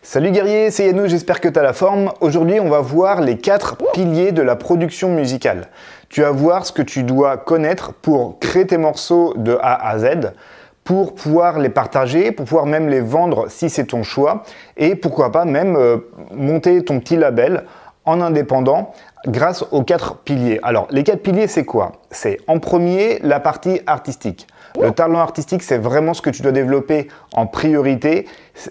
Salut guerrier, c'est Yannou, j'espère que tu as la forme. Aujourd'hui, on va voir les 4 piliers de la production musicale. Tu vas voir ce que tu dois connaître pour créer tes morceaux de A à Z, pour pouvoir les partager, pour pouvoir même les vendre si c'est ton choix, et pourquoi pas même monter ton petit label en indépendant grâce aux 4 piliers. Alors, les 4 piliers, c'est quoi? C'est en premier la partie artistique. Le talent artistique, c'est vraiment ce que tu dois développer en priorité.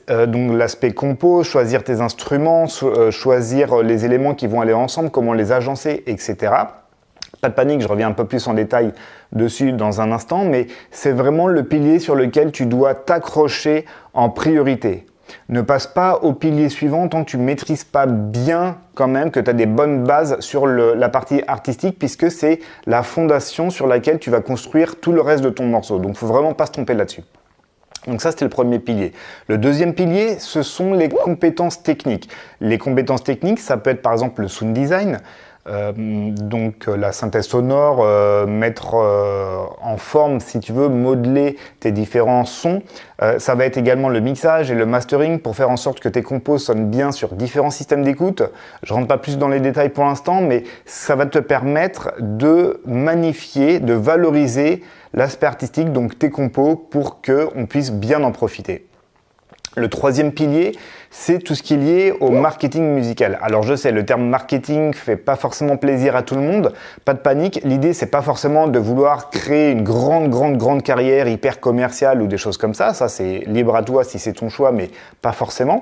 Donc l'aspect compo, choisir tes instruments, choisir les éléments qui vont aller ensemble, comment les agencer, etc. Pas de panique, je reviens un peu plus en détail dessus dans un instant, mais c'est vraiment le pilier sur lequel tu dois t'accrocher en priorité. Ne passe pas au pilier suivant tant que tu ne maîtrises pas bien quand même, que tu as des bonnes bases sur la partie artistique, puisque c'est la fondation sur laquelle tu vas construire tout le reste de ton morceau. Donc il ne faut vraiment pas se tromper là-dessus. Donc ça, c'était le premier pilier. Le deuxième pilier, ce sont les compétences techniques. Les compétences techniques, ça peut être par exemple le sound design, donc la synthèse sonore, mettre en forme, si tu veux, modeler tes différents sons. Ça va être également le mixage et le mastering pour faire en sorte que tes compos sonnent bien sur différents systèmes d'écoute. Je ne rentre pas plus dans les détails pour l'instant, mais ça va te permettre de magnifier, de valoriser l'aspect artistique, donc tes compos, pour qu'on puisse bien en profiter. Le troisième pilier, c'est tout ce qui est lié au marketing musical. Alors je sais, le terme marketing fait pas forcément plaisir à tout le monde, pas de panique. L'idée, c'est pas forcément de vouloir créer une grande carrière hyper commerciale ou des choses comme ça. Ça, c'est libre à toi si c'est ton choix, mais pas forcément.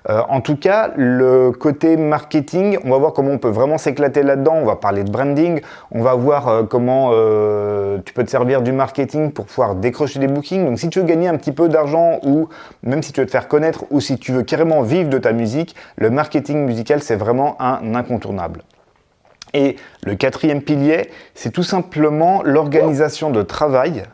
En tout cas, le côté marketing, on va voir comment on peut vraiment s'éclater là-dedans. On va parler de branding, on va voir comment tu peux te servir du marketing pour pouvoir décrocher des bookings. Donc si tu veux gagner un petit peu d'argent ou même si tu veux te faire connaître ou si tu veux carrément vivre de ta musique, le marketing musical, c'est vraiment un incontournable. Et le quatrième pilier, c'est tout simplement l'organisation de travail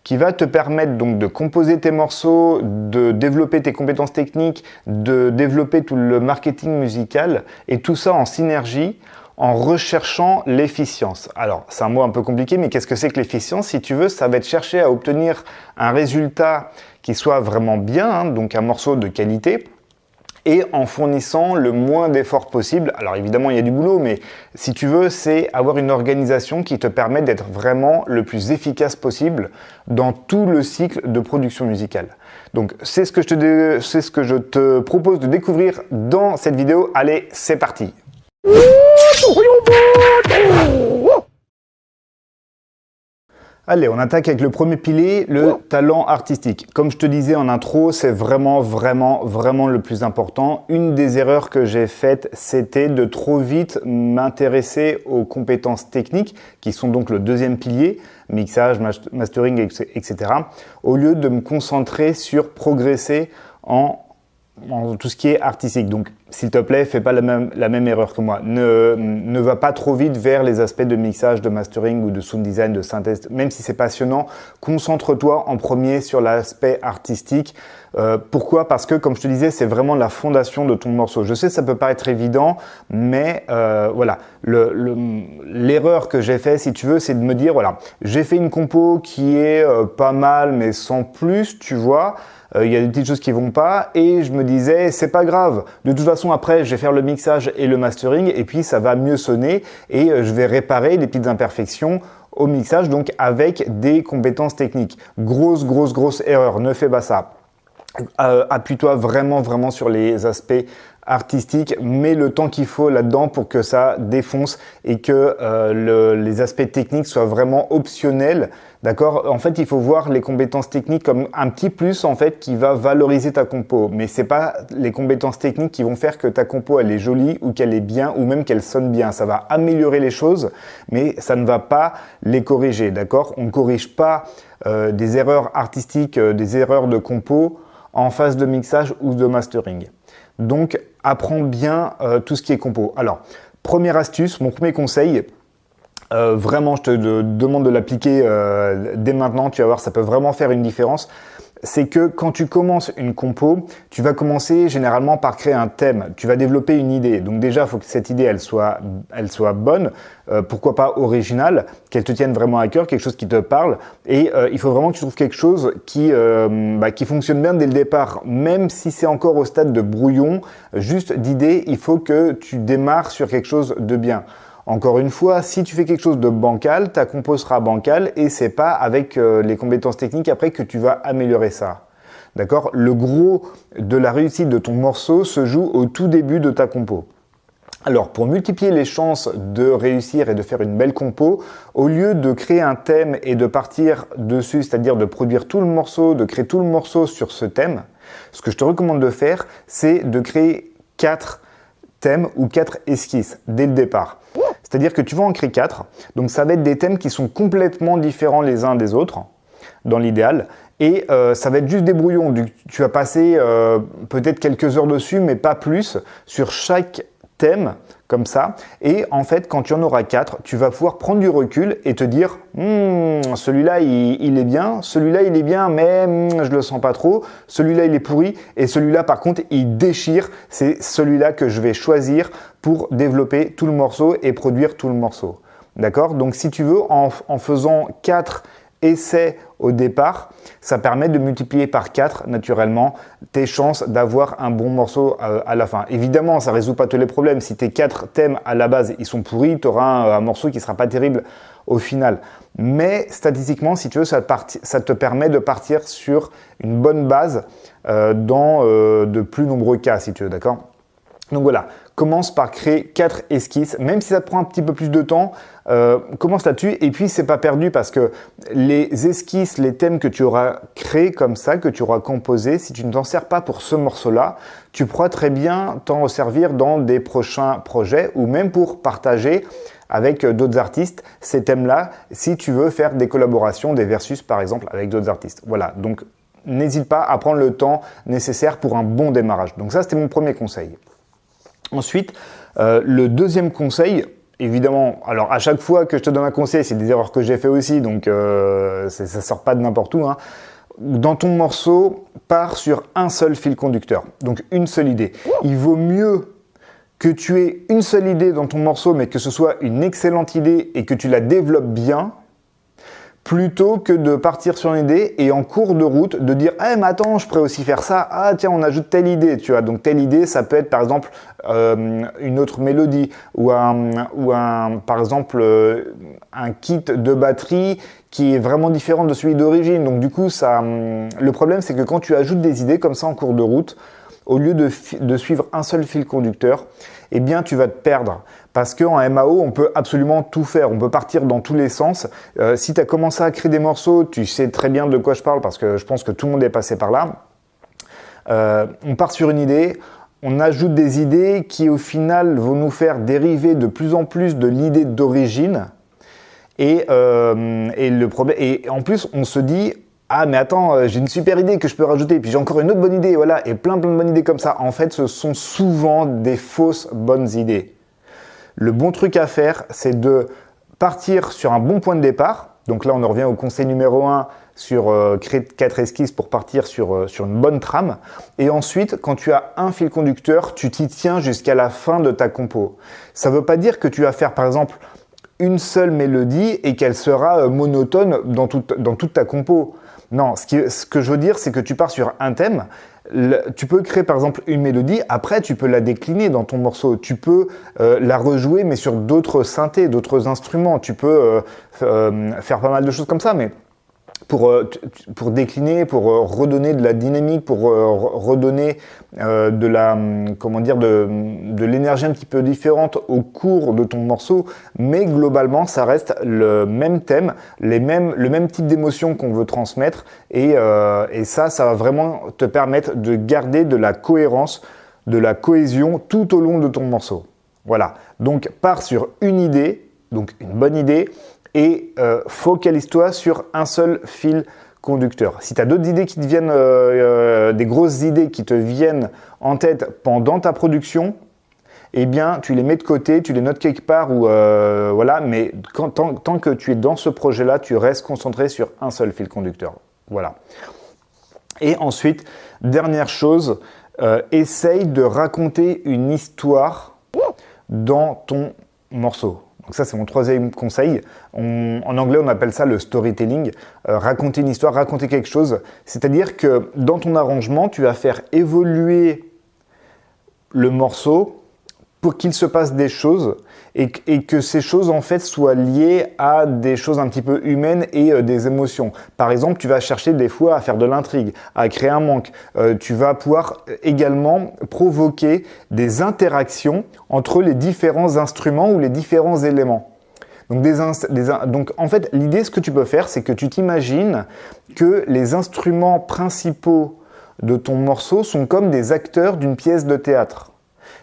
qui va te permettre donc de composer tes morceaux, de développer tes compétences techniques, de développer tout le marketing musical, et tout ça en synergie, en recherchant l'efficience. Alors, c'est un mot un peu compliqué, mais qu'est-ce que c'est que l'efficience? Si tu veux, ça va être chercher à obtenir un résultat qui soit vraiment bien, donc un morceau de qualité, et en fournissant le moins d'efforts possible. Alors évidemment, il y a du boulot, mais si tu veux, c'est avoir une organisation qui te permet d'être vraiment le plus efficace possible dans tout le cycle de production musicale. Donc c'est ce que je te propose de découvrir dans cette vidéo. Allez, c'est parti! Allez, on attaque avec le premier pilier, le talent artistique. Comme je te disais en intro, c'est vraiment le plus important. Une des erreurs que j'ai faites, c'était de trop vite m'intéresser aux compétences techniques, qui sont donc le deuxième pilier, mixage, mastering, etc., au lieu de me concentrer sur progresser en tout ce qui est artistique. Donc, s'il te plaît, fais pas la même erreur que moi. Ne va pas trop vite vers les aspects de mixage, de mastering ou de sound design, de synthèse. Même si c'est passionnant, concentre-toi en premier sur l'aspect artistique. Pourquoi? Parce que, comme je te disais, c'est vraiment la fondation de ton morceau. Je sais, ça peut pas être évident, mais voilà. L'erreur que j'ai fait, si tu veux, c'est de me dire, voilà, j'ai fait une compo qui est pas mal, mais sans plus, tu vois. Il y a des petites choses qui vont pas et je me disais c'est pas grave, de toute façon après je vais faire le mixage et le mastering et puis ça va mieux sonner et je vais réparer les petites imperfections au mixage, donc avec des compétences techniques. Grosse erreur, ne fais pas ça. Appuie-toi vraiment sur les aspects artistiques, mets le temps qu'il faut là-dedans pour que ça défonce et que les aspects techniques soient vraiment optionnels. D'accord? En fait, il faut voir les compétences techniques comme un petit plus en fait qui va valoriser ta compo. Mais c'est pas les compétences techniques qui vont faire que ta compo elle est jolie ou qu'elle est bien ou même qu'elle sonne bien. Ça va améliorer les choses, mais ça ne va pas les corriger. D'accord? On ne corrige pas des erreurs artistiques, des erreurs de compo en phase de mixage ou de mastering. Donc, apprends bien tout ce qui est compo. Alors, première astuce, mon premier conseil, vraiment, je te demande de l'appliquer dès maintenant. Tu vas voir, ça peut vraiment faire une différence. c'est que quand tu commences une compo, tu vas commencer généralement par créer un thème. Tu vas développer une idée. Donc déjà, il faut que cette idée, elle soit bonne, pourquoi pas originale, qu'elle te tienne vraiment à cœur, quelque chose qui te parle. Et il faut vraiment que tu trouves quelque chose qui fonctionne bien dès le départ. Même si c'est encore au stade de brouillon, juste d'idée, il faut que tu démarres sur quelque chose de bien. Encore une fois, si tu fais quelque chose de bancal, ta compo sera bancale et c'est pas avec les compétences techniques après que tu vas améliorer ça. D'accord ? Le gros de la réussite de ton morceau se joue au tout début de ta compo. Alors, pour multiplier les chances de réussir et de faire une belle compo, au lieu de créer un thème et de partir dessus, c'est-à-dire de produire tout le morceau, de créer tout le morceau sur ce thème, ce que je te recommande de faire, c'est de créer 4 thèmes ou 4 esquisses dès le départ. C'est-à-dire que tu vas en créer 4, donc ça va être des thèmes qui sont complètement différents les uns des autres, dans l'idéal, et ça va être juste des brouillons. Tu vas passer peut-être quelques heures dessus, mais pas plus, sur chaque thème, comme ça, et en fait, quand tu en auras 4, tu vas pouvoir prendre du recul et te dire celui-là, il est bien, celui-là, il est bien, mais je le sens pas trop, celui-là, il est pourri, et celui-là, par contre, il déchire, c'est celui-là que je vais choisir pour développer tout le morceau et produire tout le morceau. D'accord ? Donc, si tu veux, en faisant 4 essais au départ, ça permet de multiplier par 4 naturellement tes chances d'avoir un bon morceau à la fin. Évidemment, ça ne résout pas tous les problèmes. Si tes 4 thèmes à la base ils sont pourris, tu auras un morceau qui ne sera pas terrible au final. Mais statistiquement, si tu veux, ça te permet de partir sur une bonne base dans de plus nombreux cas, si tu veux, d'accord ? Donc voilà, commence par créer 4 esquisses, même si ça te prend un petit peu plus de temps, commence là-dessus et puis c'est pas perdu parce que les esquisses, les thèmes que tu auras créés comme ça, que tu auras composés, si tu ne t'en sers pas pour ce morceau-là, tu pourras très bien t'en servir dans des prochains projets ou même pour partager avec d'autres artistes ces thèmes-là si tu veux faire des collaborations, des versus par exemple avec d'autres artistes. Voilà, donc n'hésite pas à prendre le temps nécessaire pour un bon démarrage. Donc ça, c'était mon premier conseil. Ensuite, le deuxième conseil, évidemment, alors à chaque fois que je te donne un conseil, c'est des erreurs que j'ai fait aussi, donc ça sort pas de n'importe où. Hein. Dans ton morceau, pars sur un seul fil conducteur, donc une seule idée. Il vaut mieux que tu aies une seule idée dans ton morceau, mais que ce soit une excellente idée et que tu la développes bien, plutôt que de partir sur une idée et en cours de route de dire « Ah mais attends, je pourrais aussi faire ça, ah tiens, on ajoute telle idée », tu vois. Donc telle idée, ça peut être par exemple une autre mélodie ou par exemple un kit de batterie qui est vraiment différent de celui d'origine. Donc du coup, le problème c'est que quand tu ajoutes des idées comme ça en cours de route, au lieu de suivre un seul fil conducteur, eh bien tu vas te perdre. Parce qu'en MAO, on peut absolument tout faire, on peut partir dans tous les sens. Si tu as commencé à créer des morceaux, tu sais très bien de quoi je parle parce que je pense que tout le monde est passé par là. On part sur une idée, on ajoute des idées qui au final vont nous faire dériver de plus en plus de l'idée d'origine. Et en plus, on se dit... Ah mais attends, j'ai une super idée que je peux rajouter, puis j'ai encore une autre bonne idée, voilà, et plein de bonnes idées comme ça. En fait, ce sont souvent des fausses bonnes idées. Le bon truc à faire, c'est de partir sur un bon point de départ. Donc là, on en revient au conseil numéro 1 sur créer 4 esquisses pour partir sur une bonne trame. Et ensuite, quand tu as un fil conducteur, tu t'y tiens jusqu'à la fin de ta compo. Ça ne veut pas dire que tu vas faire, par exemple, une seule mélodie et qu'elle sera monotone dans toute ta compo. Non, ce que je veux dire, c'est que tu pars sur un thème, tu peux créer par exemple une mélodie, après tu peux la décliner dans ton morceau, tu peux la rejouer mais sur d'autres synthés, d'autres instruments, tu peux faire pas mal de choses comme ça, mais pour décliner, pour redonner de la dynamique, pour redonner de l'énergie un petit peu différente au cours de ton morceau, mais globalement ça reste le même thème, le même type d'émotion qu'on veut transmettre et ça va vraiment te permettre de garder de la cohérence, de la cohésion tout au long de ton morceau. Voilà, donc pars sur une idée, donc une bonne idée, et focalise-toi sur un seul fil conducteur. Si tu as d'autres idées qui te viennent, des grosses idées qui te viennent en tête pendant ta production, eh bien, tu les mets de côté, tu les notes quelque part, ou voilà, mais tant que tu es dans ce projet-là, tu restes concentré sur un seul fil conducteur. Voilà. Et ensuite, dernière chose, essaye de raconter une histoire dans ton morceau. Donc ça, c'est mon troisième conseil. En anglais, on appelle ça le storytelling. Raconter une histoire, raconter quelque chose. C'est-à-dire que dans ton arrangement, tu vas faire évoluer le morceau pour qu'il se passe des choses et que ces choses en fait soient liées à des choses un petit peu humaines et des émotions. Par exemple, tu vas chercher des fois à faire de l'intrigue, à créer un manque. Tu vas pouvoir également provoquer des interactions entre les différents instruments ou les différents éléments. Donc en fait, l'idée, ce que tu peux faire, c'est que tu t'imagines que les instruments principaux de ton morceau sont comme des acteurs d'une pièce de théâtre.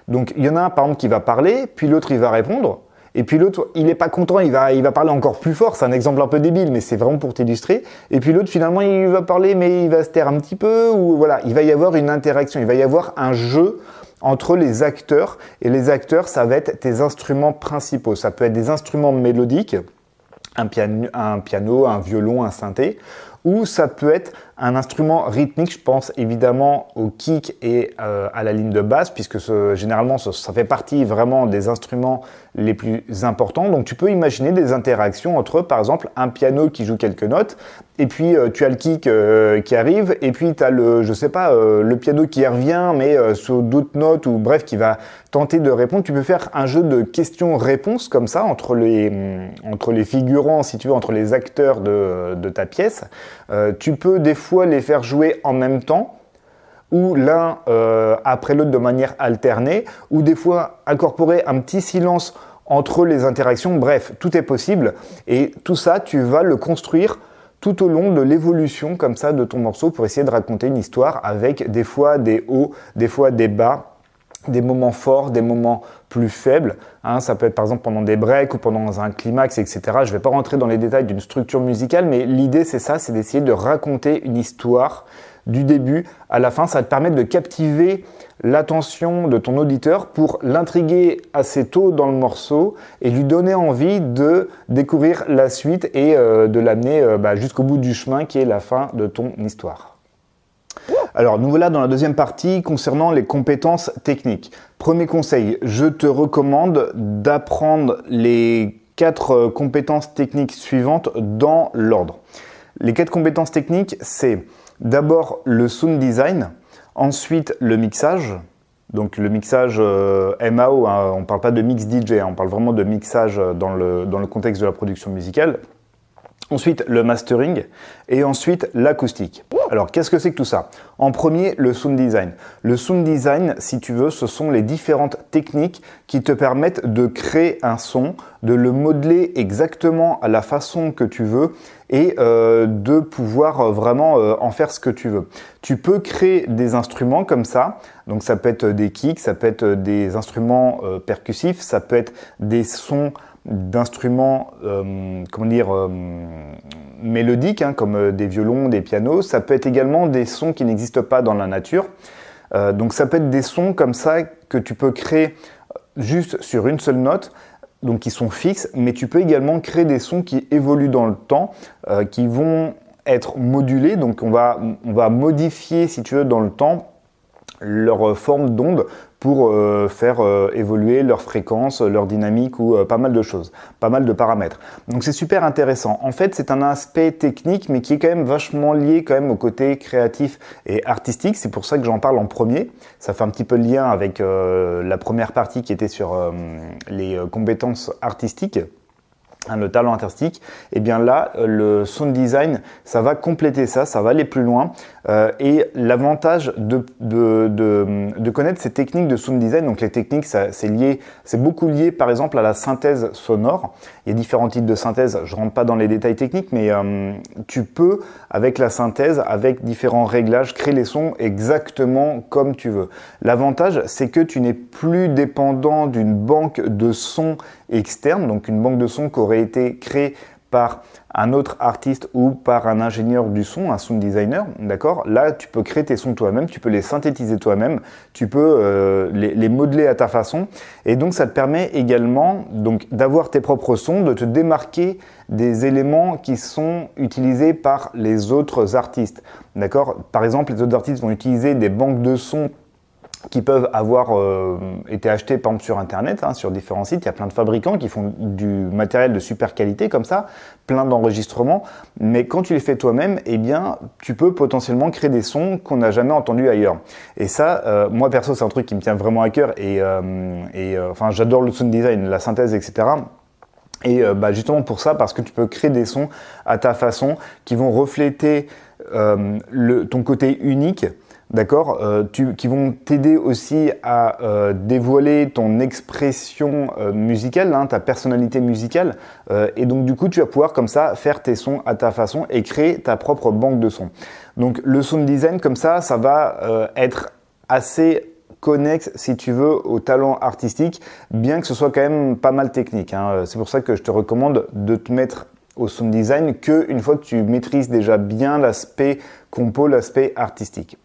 Donc il y en a un par exemple qui va parler, puis l'autre il va répondre, et puis l'autre il n'est pas content, il va parler encore plus fort, c'est un exemple un peu débile mais c'est vraiment pour t'illustrer, et puis l'autre finalement il va parler mais il va se taire un petit peu, ou voilà, il va y avoir une interaction, il va y avoir un jeu entre les acteurs, et les acteurs ça va être tes instruments principaux, ça peut être des instruments mélodiques, un piano, un violon, un synthé, ou ça peut être un instrument rythmique, je pense évidemment au kick et à la ligne de basse, puisque généralement ça fait partie vraiment des instruments les plus importants. Donc tu peux imaginer des interactions entre, par exemple, un piano qui joue quelques notes, et puis tu as le kick qui arrive, et puis tu as le piano qui revient, mais sur d'autres notes, ou bref, qui va tenter de répondre. Tu peux faire un jeu de questions-réponses comme ça, entre les figurants, si tu veux, entre les acteurs de ta pièce. Tu peux des fois les faire jouer en même temps, ou l'un après l'autre de manière alternée, ou des fois incorporer un petit silence entre les interactions. Bref, tout est possible, et tout ça, tu vas le construire tout au long de l'évolution comme ça de ton morceau pour essayer de raconter une histoire avec des fois des hauts, des fois des bas, des moments forts, des moments plus faibles. Ça peut être par exemple pendant des breaks ou pendant un climax, etc. Je ne vais pas rentrer dans les détails d'une structure musicale, mais l'idée c'est ça, c'est d'essayer de raconter une histoire du début à la fin. Ça va te permettre de captiver l'attention de ton auditeur pour l'intriguer assez tôt dans le morceau et lui donner envie de découvrir la suite et de l'amener jusqu'au bout du chemin qui est la fin de ton histoire. Alors, nous voilà dans la deuxième partie concernant les compétences techniques. Premier conseil, je te recommande d'apprendre les 4 compétences techniques suivantes dans l'ordre. Les 4 compétences techniques, c'est d'abord le sound design, ensuite le mixage. Donc le mixage MAO, on ne parle pas de mix DJ, on parle vraiment de mixage dans le contexte de la production musicale. Ensuite, le mastering et ensuite l'acoustique. Alors, qu'est-ce que c'est que tout ça? En premier, le sound design. Le sound design, si tu veux, ce sont les différentes techniques qui te permettent de créer un son, de le modeler exactement à la façon que tu veux et de pouvoir vraiment en faire ce que tu veux. Tu peux créer des instruments comme ça, donc ça peut être des kicks, ça peut être des instruments percussifs, ça peut être des sons d'instruments mélodiques, comme des violons, des pianos. Ça peut être également des sons qui n'existent pas dans la nature. Donc ça peut être des sons comme ça que tu peux créer juste sur une seule note, donc qui sont fixes, mais tu peux également créer des sons qui évoluent dans le temps, qui vont être modulés. Donc on va modifier, si tu veux, dans le temps leur forme d'onde pour faire évoluer leur fréquence, leur dynamique ou pas mal de choses, pas mal de paramètres. Donc c'est super intéressant. En fait, c'est un aspect technique, mais qui est quand même vachement lié quand même au côté créatif et artistique. C'est pour ça que j'en parle en premier. Ça fait un petit peu le lien avec la première partie qui était sur les compétences artistiques. Le talent artistique, et bien là, le sound design, ça va compléter ça, ça va aller plus loin. Et l'avantage de connaître ces techniques de sound design, donc les techniques, c'est beaucoup lié par exemple à la synthèse sonore. Il y a différents types de synthèse, je ne rentre pas dans les détails techniques, mais tu peux, avec la synthèse, avec différents réglages, créer les sons exactement comme tu veux. L'avantage, c'est que tu n'es plus dépendant d'une banque de sons externe, donc une banque de sons qui aurait été créée par un autre artiste ou par un ingénieur du son, un sound designer, d'accord? Là, tu peux créer tes sons toi-même, tu peux les synthétiser toi-même, tu peux les modeler à ta façon. Et donc, ça te permet également donc, d'avoir tes propres sons, de te démarquer des éléments qui sont utilisés par les autres artistes, d'accord? Par exemple, les autres artistes vont utiliser des banques de sons qui peuvent avoir été achetés par exemple sur internet, sur différents sites. Il y a plein de fabricants qui font du matériel de super qualité comme ça, plein d'enregistrements, mais quand tu les fais toi-même, eh bien, tu peux potentiellement créer des sons qu'on n'a jamais entendus ailleurs. Et ça, moi perso, c'est un truc qui me tient vraiment à cœur et enfin, j'adore le sound design, la synthèse, etc. Et justement pour ça, parce que tu peux créer des sons à ta façon qui vont refléter ton côté unique. D'accord, qui vont t'aider aussi à dévoiler ton expression musicale, ta personnalité musicale. Et donc du coup, tu vas pouvoir comme ça faire tes sons à ta façon et créer ta propre banque de sons. Donc le sound design comme ça va être assez connexe, si tu veux, au talent artistique, bien que ce soit quand même pas mal technique. C'est pour ça que je te recommande de te mettre au sound design qu'une fois que tu maîtrises déjà bien l'aspect compo, l'aspect artistique.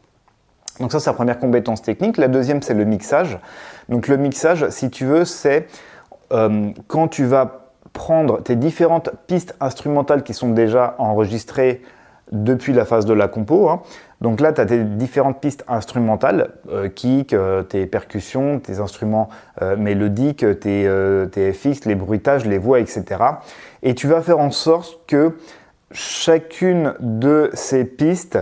Donc ça, c'est la première compétence technique. La deuxième, c'est le mixage. Donc le mixage, si tu veux, c'est quand tu vas prendre tes différentes pistes instrumentales qui sont déjà enregistrées depuis la phase de la compo. Donc là, tu as tes différentes pistes instrumentales, kick, tes percussions, tes instruments mélodiques, tes FX, les bruitages, les voix, etc. Et tu vas faire en sorte que chacune de ces pistes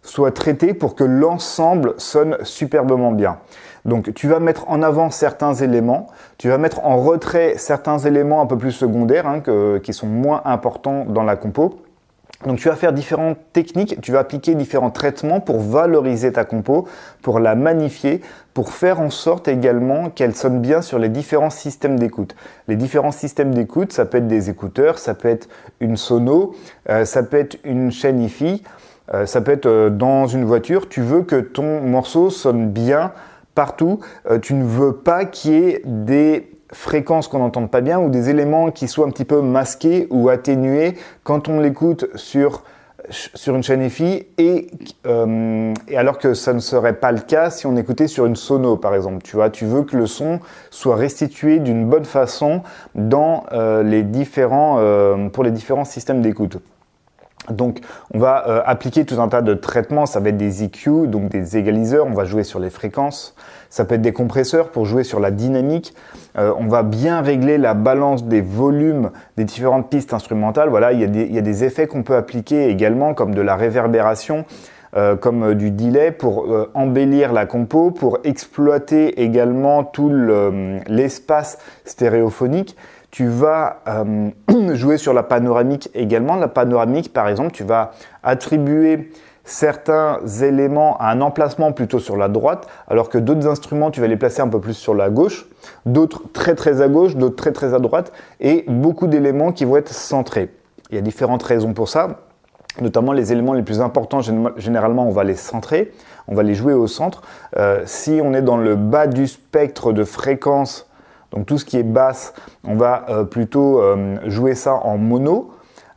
soit traité pour que l'ensemble sonne superbement bien. Donc tu vas mettre en avant certains éléments, tu vas mettre en retrait certains éléments un peu plus secondaires qui sont moins importants dans la compo. Donc tu vas faire différentes techniques, tu vas appliquer différents traitements pour valoriser ta compo, pour la magnifier, pour faire en sorte également qu'elle sonne bien sur les différents systèmes d'écoute. Les différents systèmes d'écoute, ça peut être des écouteurs, ça peut être une sono, ça peut être une chaîne hi-fi, ça peut être dans une voiture. Tu veux que ton morceau sonne bien partout. Tu ne veux pas qu'il y ait des fréquences qu'on n'entende pas bien ou des éléments qui soient un petit peu masqués ou atténués quand on l'écoute sur une chaîne hi-fi et alors que ça ne serait pas le cas si on écoutait sur une sono par exemple. Tu veux que le son soit restitué d'une bonne façon dans pour les différents systèmes d'écoute. Donc, on va appliquer tout un tas de traitements. Ça va être des EQ, donc des égaliseurs. On va jouer sur les fréquences. Ça peut être des compresseurs pour jouer sur la dynamique. On va bien régler la balance des volumes des différentes pistes instrumentales. Voilà, il y a des effets qu'on peut appliquer également, comme de la réverbération, comme du delay pour embellir la compo, pour exploiter également tout l'espace stéréophonique. Tu vas jouer sur la panoramique également. La panoramique, par exemple, tu vas attribuer certains éléments à un emplacement plutôt sur la droite, alors que d'autres instruments, tu vas les placer un peu plus sur la gauche, d'autres très très à gauche, d'autres très très à droite, et beaucoup d'éléments qui vont être centrés. Il y a différentes raisons pour ça, notamment les éléments les plus importants, généralement on va les centrer, on va les jouer au centre. Si on est dans le bas du spectre de fréquence, donc tout ce qui est basse, on va plutôt jouer ça en mono,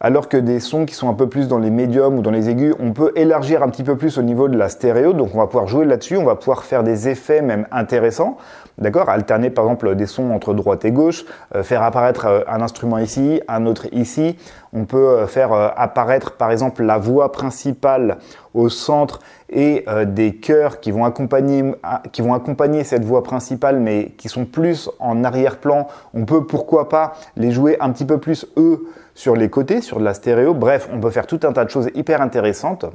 alors que des sons qui sont un peu plus dans les médiums ou dans les aigus, on peut élargir un petit peu plus au niveau de la stéréo, donc on va pouvoir jouer là-dessus, on va pouvoir faire des effets même intéressants, d'accord, alterner par exemple des sons entre droite et gauche, faire apparaître un instrument ici, un autre ici, on peut faire apparaître par exemple la voix principale au centre et des chœurs qui vont accompagner cette voix principale mais qui sont plus en arrière-plan. On peut pourquoi pas les jouer un petit peu plus eux sur les côtés, sur de la stéréo. Bref, on peut faire tout un tas de choses hyper intéressantes.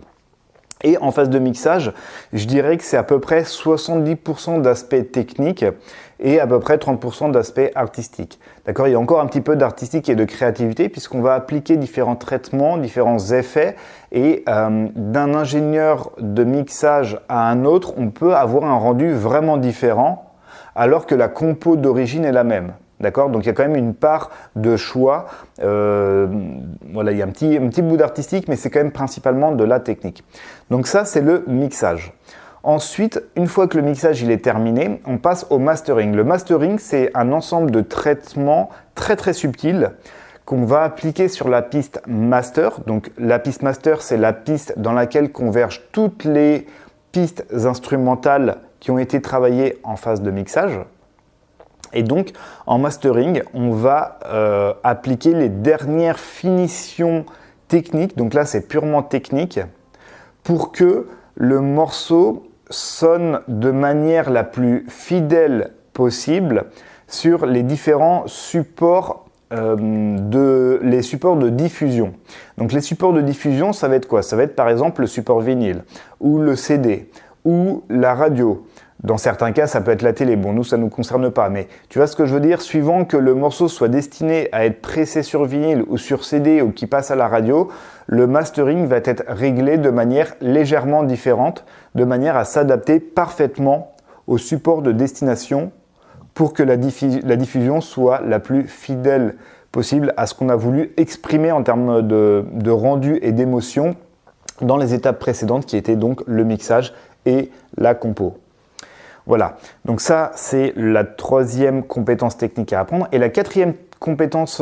Et en phase de mixage, je dirais que c'est à peu près 70% d'aspect technique et à peu près 30% d'aspect artistique. D'accord, il y a encore un petit peu d'artistique et de créativité puisqu'on va appliquer différents traitements, différents effets et d'un ingénieur de mixage à un autre, on peut avoir un rendu vraiment différent alors que la compo d'origine est la même. D'accord, donc il y a quand même une part de choix. Voilà, il y a un petit bout d'artistique, mais c'est quand même principalement de la technique. Donc ça, c'est le mixage. Ensuite, une fois que le mixage il est terminé, on passe au mastering. Le mastering, c'est un ensemble de traitements très très subtils qu'on va appliquer sur la piste master. Donc la piste master, c'est la piste dans laquelle convergent toutes les pistes instrumentales qui ont été travaillées en phase de mixage. Et donc en mastering, on va appliquer les dernières finitions techniques. Donc là, c'est purement technique pour que le morceau sonne de manière la plus fidèle possible sur les différents supports les supports de diffusion. Donc les supports de diffusion, ça va être quoi? Ça va être par exemple le support vinyle, ou le CD, ou la radio. Dans certains cas, ça peut être la télé. Bon, nous, ça ne nous concerne pas, mais tu vois ce que je veux dire? Suivant que le morceau soit destiné à être pressé sur vinyle ou sur CD ou qui passe à la radio, le mastering va être réglé de manière légèrement différente, de manière à s'adapter parfaitement au support de destination pour que la diffusion soit la plus fidèle possible à ce qu'on a voulu exprimer en termes de rendu et d'émotion dans les étapes précédentes qui étaient donc le mixage et la compo. Voilà, donc ça c'est la troisième compétence technique à apprendre. Et la quatrième compétence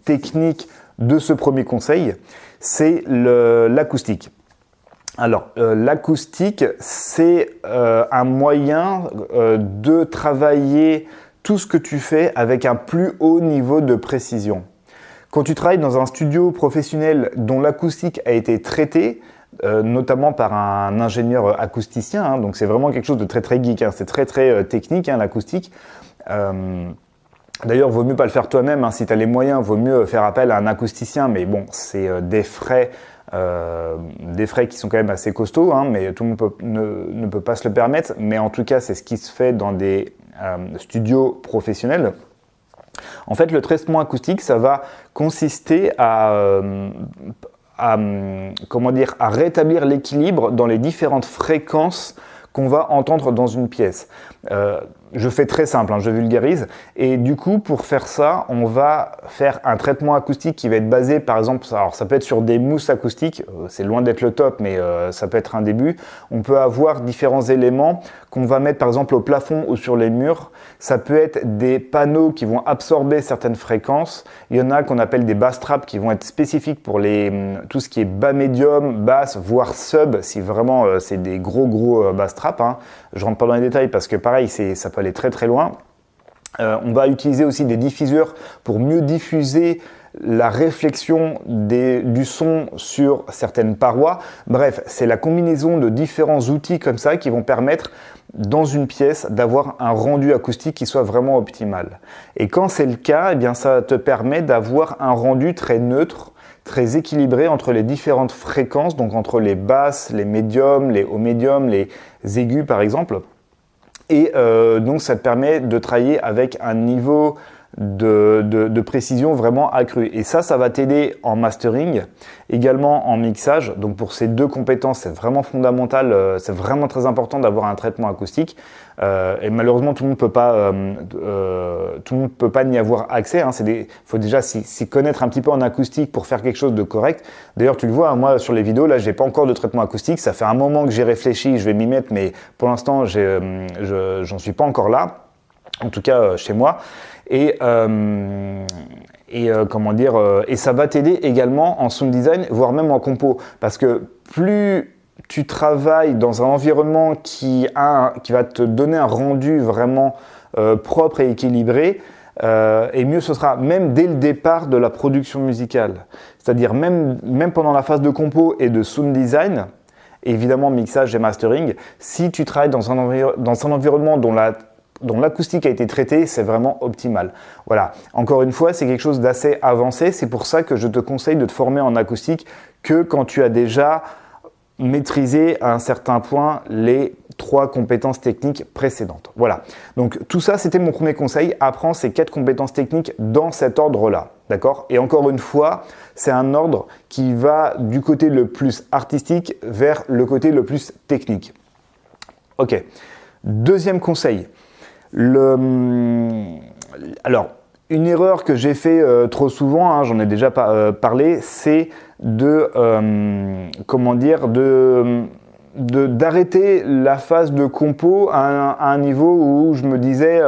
technique de ce premier conseil, c'est l'acoustique. Alors, l'acoustique, c'est un moyen de travailler tout ce que tu fais avec un plus haut niveau de précision. Quand tu travailles dans un studio professionnel dont l'acoustique a été traitée, notamment par un ingénieur acousticien, hein, donc c'est vraiment quelque chose de très très geek, hein, c'est très très technique hein, l'acoustique. D'ailleurs, vaut mieux pas le faire toi-même, hein, si tu as les moyens, vaut mieux faire appel à un acousticien, mais bon, c'est des frais qui sont quand même assez costauds, hein, mais tout le monde ne peut pas se le permettre, mais en tout cas, c'est ce qui se fait dans des studios professionnels. En fait, le traitement acoustique, ça va consister à rétablir l'équilibre dans les différentes fréquences qu'on va entendre dans une pièce. Je fais très simple, hein, je vulgarise. Et du coup, pour faire ça, on va faire un traitement acoustique qui va être basé, par exemple, alors ça peut être sur des mousses acoustiques, c'est loin d'être le top, mais ça peut être un début. On peut avoir différents éléments qu'on va mettre, par exemple, au plafond ou sur les murs. Ça peut être des panneaux qui vont absorber certaines fréquences. Il y en a qu'on appelle des bass traps qui vont être spécifiques pour tout ce qui est bas médium, basse, voire sub, si vraiment c'est des gros bass traps. Hein. Je rentre pas dans les détails parce que pareil, ça peut aller très très loin. On va utiliser aussi des diffuseurs pour mieux diffuser la réflexion du son sur certaines parois. Bref, c'est la combinaison de différents outils comme ça qui vont permettre dans une pièce d'avoir un rendu acoustique qui soit vraiment optimal. Et quand c'est le cas, eh bien, ça te permet d'avoir un rendu très neutre, très équilibré entre les différentes fréquences, donc entre les basses, les médiums, les hauts médiums, les aigus par exemple. Et donc ça te permet de travailler avec un niveau de précision vraiment accru. Et ça va t'aider en mastering, également en mixage. Donc pour ces deux compétences, c'est vraiment fondamental, c'est vraiment très important d'avoir un traitement acoustique. Et malheureusement, tout le monde peut pas n'y avoir accès. Hein. Faut déjà s'y connaître un petit peu en acoustique pour faire quelque chose de correct. D'ailleurs, tu le vois, moi sur les vidéos, là, j'ai pas encore de traitement acoustique. Ça fait un moment que j'ai réfléchi, je vais m'y mettre, mais pour l'instant, j'en suis pas encore là. En tout cas, chez moi. Et ça va t'aider également en sound design, voire même en compo, parce que plus tu travailles dans un environnement qui va te donner un rendu vraiment propre et équilibré, et mieux ce sera même dès le départ de la production musicale. C'est-à-dire même pendant la phase de compo et de sound design, évidemment mixage et mastering, si tu travailles dans un environnement dont l'acoustique a été traitée, c'est vraiment optimal. Voilà. Encore une fois, c'est quelque chose d'assez avancé. C'est pour ça que je te conseille de te former en acoustique que quand tu as déjà maîtrisé à un certain point les 3 compétences techniques précédentes. Voilà. Donc tout ça, c'était mon premier conseil. Apprends ces 4 compétences techniques dans cet ordre-là. D'accord ? Et encore une fois, c'est un ordre qui va du côté le plus artistique vers le côté le plus technique. Ok. Deuxième conseil. Alors, une erreur que j'ai fait trop souvent, hein, j'en ai déjà d'arrêter la phase de compo à un niveau où je me disais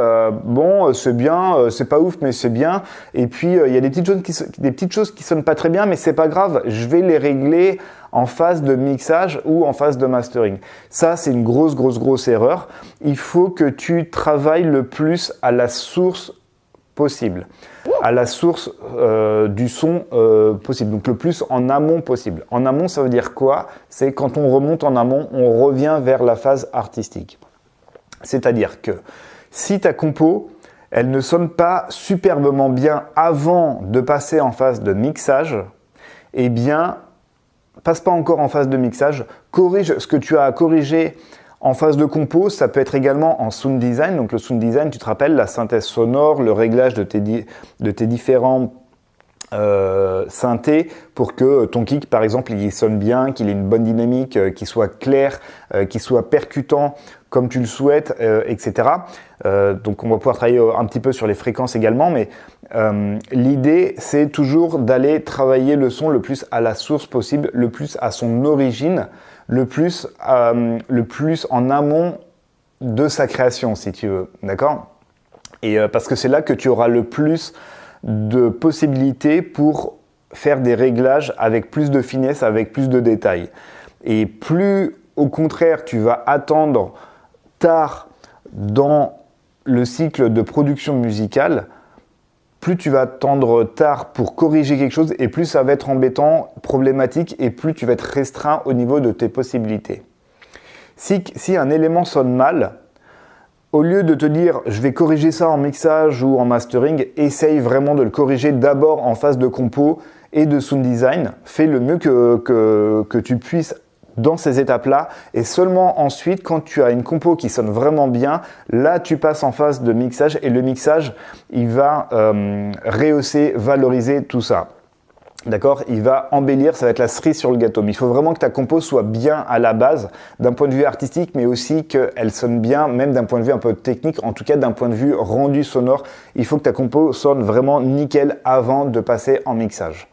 bon c'est bien, c'est pas ouf mais c'est bien, et puis il y a des petites choses qui sonnent pas très bien mais c'est pas grave, je vais les régler en phase de mixage ou en phase de mastering. Ça c'est une grosse erreur. Il faut que tu travailles le plus à la source possible, à la source du son possible, donc le plus en amont possible. En amont, ça veut dire quoi? C'est quand on remonte en amont, on revient vers la phase artistique. C'est-à-dire que si ta compo, elle ne sonne pas superbement bien avant de passer en phase de mixage, eh bien, passe pas encore en phase de mixage, corrige ce que tu as à corriger en phase de compo. Ça peut être également en sound design. Donc le sound design, tu te rappelles, la synthèse sonore, le réglage de tes différents synthés pour que ton kick, par exemple, il sonne bien, qu'il ait une bonne dynamique, qu'il soit clair, qu'il soit percutant comme tu le souhaites, etc. Donc on va pouvoir travailler un petit peu sur les fréquences également, mais l'idée, c'est toujours d'aller travailler le son le plus à la source possible, le plus à son origine, le plus en amont de sa création, si tu veux, d'accord? Et parce que c'est là que tu auras le plus de possibilités pour faire des réglages avec plus de finesse, avec plus de détails. Et plus, au contraire, tu vas attendre tard dans le cycle de production musicale, plus tu vas attendre tard pour corriger quelque chose et plus ça va être embêtant, problématique et plus tu vas être restreint au niveau de tes possibilités. Si un élément sonne mal, au lieu de te dire je vais corriger ça en mixage ou en mastering, essaye vraiment de le corriger d'abord en phase de compo et de sound design. Fais le mieux que tu puisses dans ces étapes-là, et seulement ensuite, quand tu as une compo qui sonne vraiment bien, là tu passes en phase de mixage, et le mixage, il va rehausser, valoriser tout ça. D'accord? Il va embellir, ça va être la cerise sur le gâteau. Mais il faut vraiment que ta compo soit bien à la base, d'un point de vue artistique, mais aussi qu'elle sonne bien, même d'un point de vue un peu technique, en tout cas d'un point de vue rendu sonore. Il faut que ta compo sonne vraiment nickel avant de passer en mixage.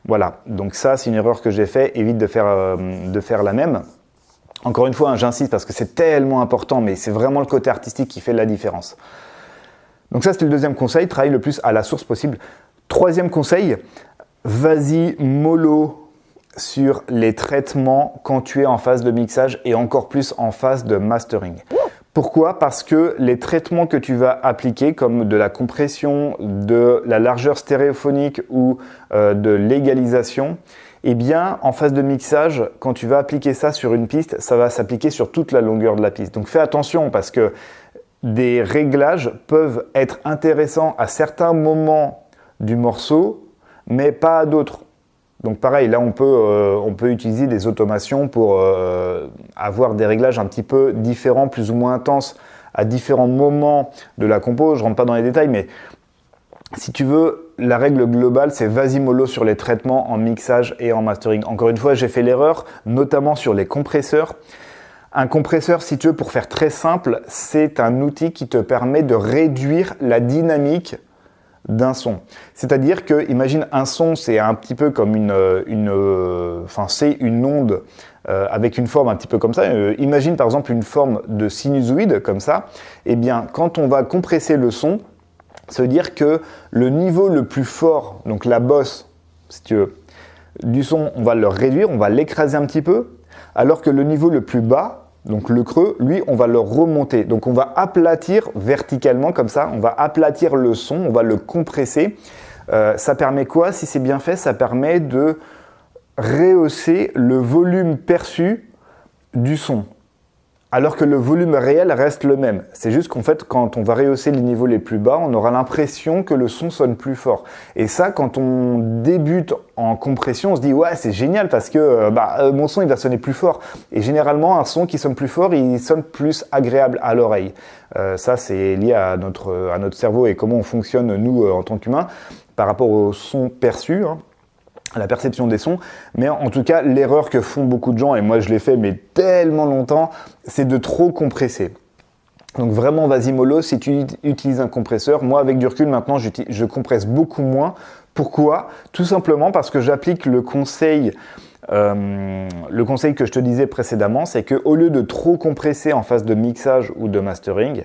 Voilà, donc ça c'est une erreur que j'ai fait, évite de faire la même. Encore une fois, hein, j'insiste parce que c'est tellement important, mais c'est vraiment le côté artistique qui fait la différence. Donc ça c'était le deuxième conseil, travaille le plus à la source possible. Troisième conseil, vas-y mollo sur les traitements quand tu es en phase de mixage et encore plus en phase de mastering. Pourquoi? Parce que les traitements que tu vas appliquer, comme de la compression, de la largeur stéréophonique ou de l'égalisation, eh bien, en phase de mixage, quand tu vas appliquer ça sur une piste, ça va s'appliquer sur toute la longueur de la piste. Donc fais attention parce que des réglages peuvent être intéressants à certains moments du morceau, mais pas à d'autres. Donc pareil, là on peut utiliser des automations pour avoir des réglages un petit peu différents, plus ou moins intenses à différents moments de la compo. Je ne rentre pas dans les détails, mais si tu veux, la règle globale, c'est vas-y mollo sur les traitements en mixage et en mastering. Encore une fois, j'ai fait l'erreur, notamment sur les compresseurs. Un compresseur, si tu veux, pour faire très simple, c'est un outil qui te permet de réduire la dynamique d'un son. C'est-à-dire que, imagine un son, c'est un petit peu comme c'est une onde avec une forme un petit peu comme ça. Imagine par exemple une forme de sinusoïde comme ça. Eh bien, quand on va compresser le son, ça veut dire que le niveau le plus fort, donc la bosse, si tu veux, du son, on va le réduire, on va l'écraser un petit peu, alors que le niveau le plus bas, donc le creux, lui, on va le remonter. Donc on va aplatir verticalement comme ça, on va aplatir le son, on va le compresser. Ça permet quoi? Si c'est bien fait, ça permet de rehausser le volume perçu du son. Alors que le volume réel reste le même. C'est juste qu'en fait, quand on va rehausser les niveaux les plus bas, on aura l'impression que le son sonne plus fort. Et ça, quand on débute en compression, on se dit « ouais, c'est génial parce que mon son, il va sonner plus fort ». Et généralement, un son qui sonne plus fort, il sonne plus agréable à l'oreille. Ça, c'est lié à notre cerveau et comment on fonctionne, nous, en tant qu'humains, par rapport au son perçu, hein, à la perception des sons. Mais en tout cas, l'erreur que font beaucoup de gens, et moi je l'ai fait mais tellement longtemps, c'est de trop compresser. Donc vraiment, vas-y mollo, si tu utilises un compresseur, moi avec du recul maintenant, je compresse beaucoup moins. Pourquoi? Tout simplement parce que j'applique le conseil le conseil que je te disais précédemment, c'est qu'au lieu de trop compresser en phase de mixage ou de mastering,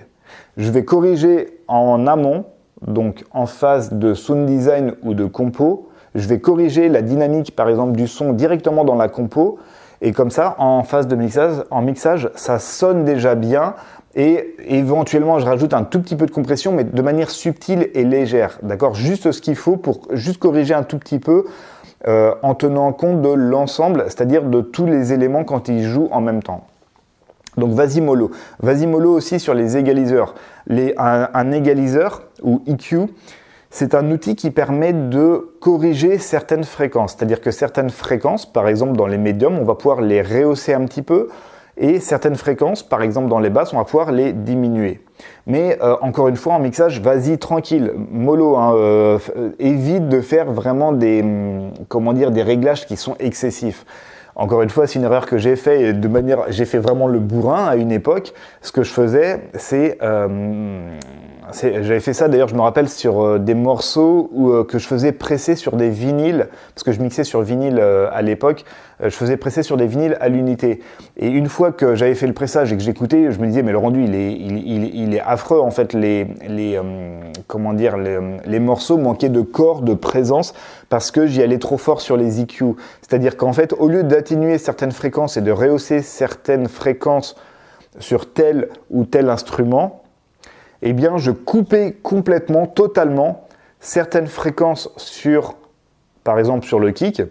je vais corriger en amont, donc en phase de sound design ou de compo, je vais corriger la dynamique par exemple du son directement dans la compo, et comme ça, en phase de mixage, ça sonne déjà bien, et éventuellement je rajoute un tout petit peu de compression, mais de manière subtile et légère, d'accord? Juste ce qu'il faut pour juste corriger un tout petit peu, en tenant compte de l'ensemble, c'est-à-dire de tous les éléments quand ils jouent en même temps. Donc vas-y mollo. Vas-y mollo aussi sur les égaliseurs. Un égaliseur ou EQ, c'est un outil qui permet de corriger certaines fréquences. C'est-à-dire que certaines fréquences, par exemple dans les médiums, on va pouvoir les rehausser un petit peu, et certaines fréquences, par exemple dans les basses, on va pouvoir les diminuer. Mais encore une fois, en mixage, vas-y tranquille, mollo, hein, évite de faire vraiment des réglages qui sont excessifs. Encore une fois, c'est une erreur que j'ai fait j'ai fait vraiment le bourrin à une époque. Ce que je faisais, j'avais fait ça d'ailleurs, je me rappelle, sur des morceaux que je faisais presser sur des vinyles, parce que je mixais sur vinyle à l'époque, je faisais presser sur des vinyles à l'unité. Et une fois que j'avais fait le pressage et que j'écoutais, je me disais, mais le rendu, il est affreux en fait. Les morceaux manquaient de corps, de présence, parce que j'y allais trop fort sur les EQ. C'est-à-dire qu'en fait, au lieu d'atténuer certaines fréquences et de rehausser certaines fréquences sur tel ou tel instrument, eh bien, je coupais complètement, totalement, certaines fréquences par exemple, sur le kick,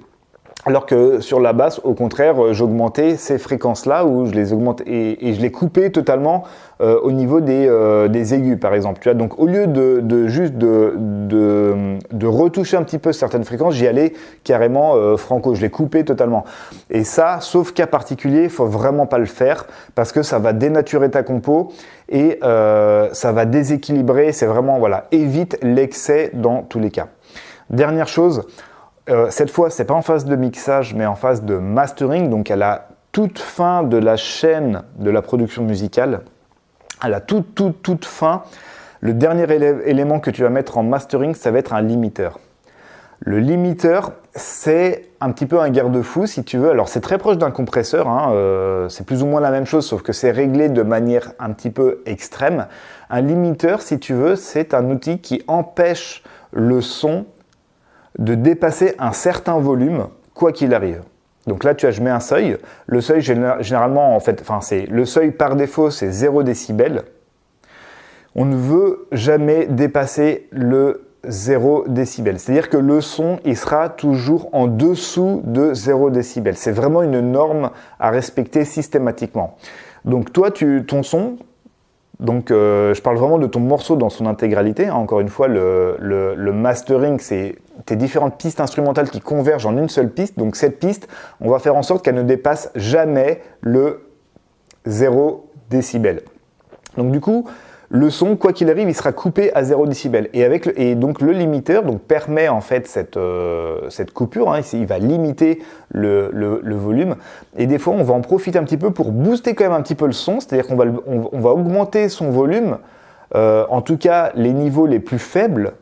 alors que sur la basse, au contraire, j'augmentais ces fréquences-là, ou je les augmentais et je les coupais totalement au niveau des aigus, par exemple. Tu vois, donc, au lieu de juste de retoucher un petit peu certaines fréquences, j'y allais carrément franco, je les coupais totalement. Et ça, sauf cas particulier, il ne faut vraiment pas le faire, parce que ça va dénaturer ta compo et ça va déséquilibrer. C'est vraiment, voilà, évite l'excès dans tous les cas. Dernière chose, cette fois, c'est pas en phase de mixage, mais en phase de mastering, donc à la toute fin de la chaîne de la production musicale, à la toute fin, le dernier élément que tu vas mettre en mastering, ça va être un limiteur. Le limiteur, c'est un petit peu un garde-fou, si tu veux. Alors, c'est très proche d'un compresseur, hein, c'est plus ou moins la même chose, sauf que c'est réglé de manière un petit peu extrême. Un limiteur, si tu veux, c'est un outil qui empêche le son de dépasser un certain volume, quoi qu'il arrive. Donc là, je mets un seuil. Le seuil, généralement, le seuil par défaut, c'est 0 décibel. On ne veut jamais dépasser le 0 décibel. C'est-à-dire que le son, il sera toujours en dessous de 0 décibel. C'est vraiment une norme à respecter systématiquement. Donc toi, ton son, donc je parle vraiment de ton morceau dans son intégralité, hein. Encore une fois, le mastering, c'est tes différentes pistes instrumentales qui convergent en une seule piste. Donc cette piste, on va faire en sorte qu'elle ne dépasse jamais le 0 décibel. Donc du coup, le son, quoi qu'il arrive, il sera coupé à 0 décibel. Et donc le limiteur permet en fait cette coupure, hein, il va limiter le volume. Et des fois, on va en profiter un petit peu pour booster quand même un petit peu le son, c'est-à-dire qu'on va augmenter son volume, en tout cas les niveaux les plus faibles,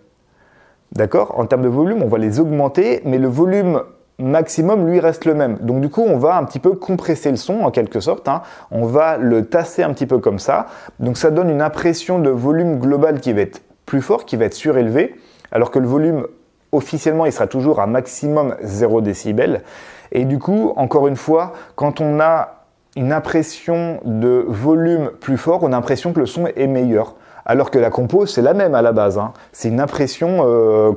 d'accord? En termes de volume, on va les augmenter, mais le volume maximum, lui, reste le même. Donc du coup, on va un petit peu compresser le son en quelque sorte, hein. On va le tasser un petit peu comme ça. Donc ça donne une impression de volume global qui va être plus fort, qui va être surélevé, alors que le volume, officiellement, il sera toujours à maximum 0 décibel. Et du coup, encore une fois, quand on a une impression de volume plus fort, on a l'impression que le son est meilleur. Alors que la compo, c'est la même à la base, hein. C'est une impression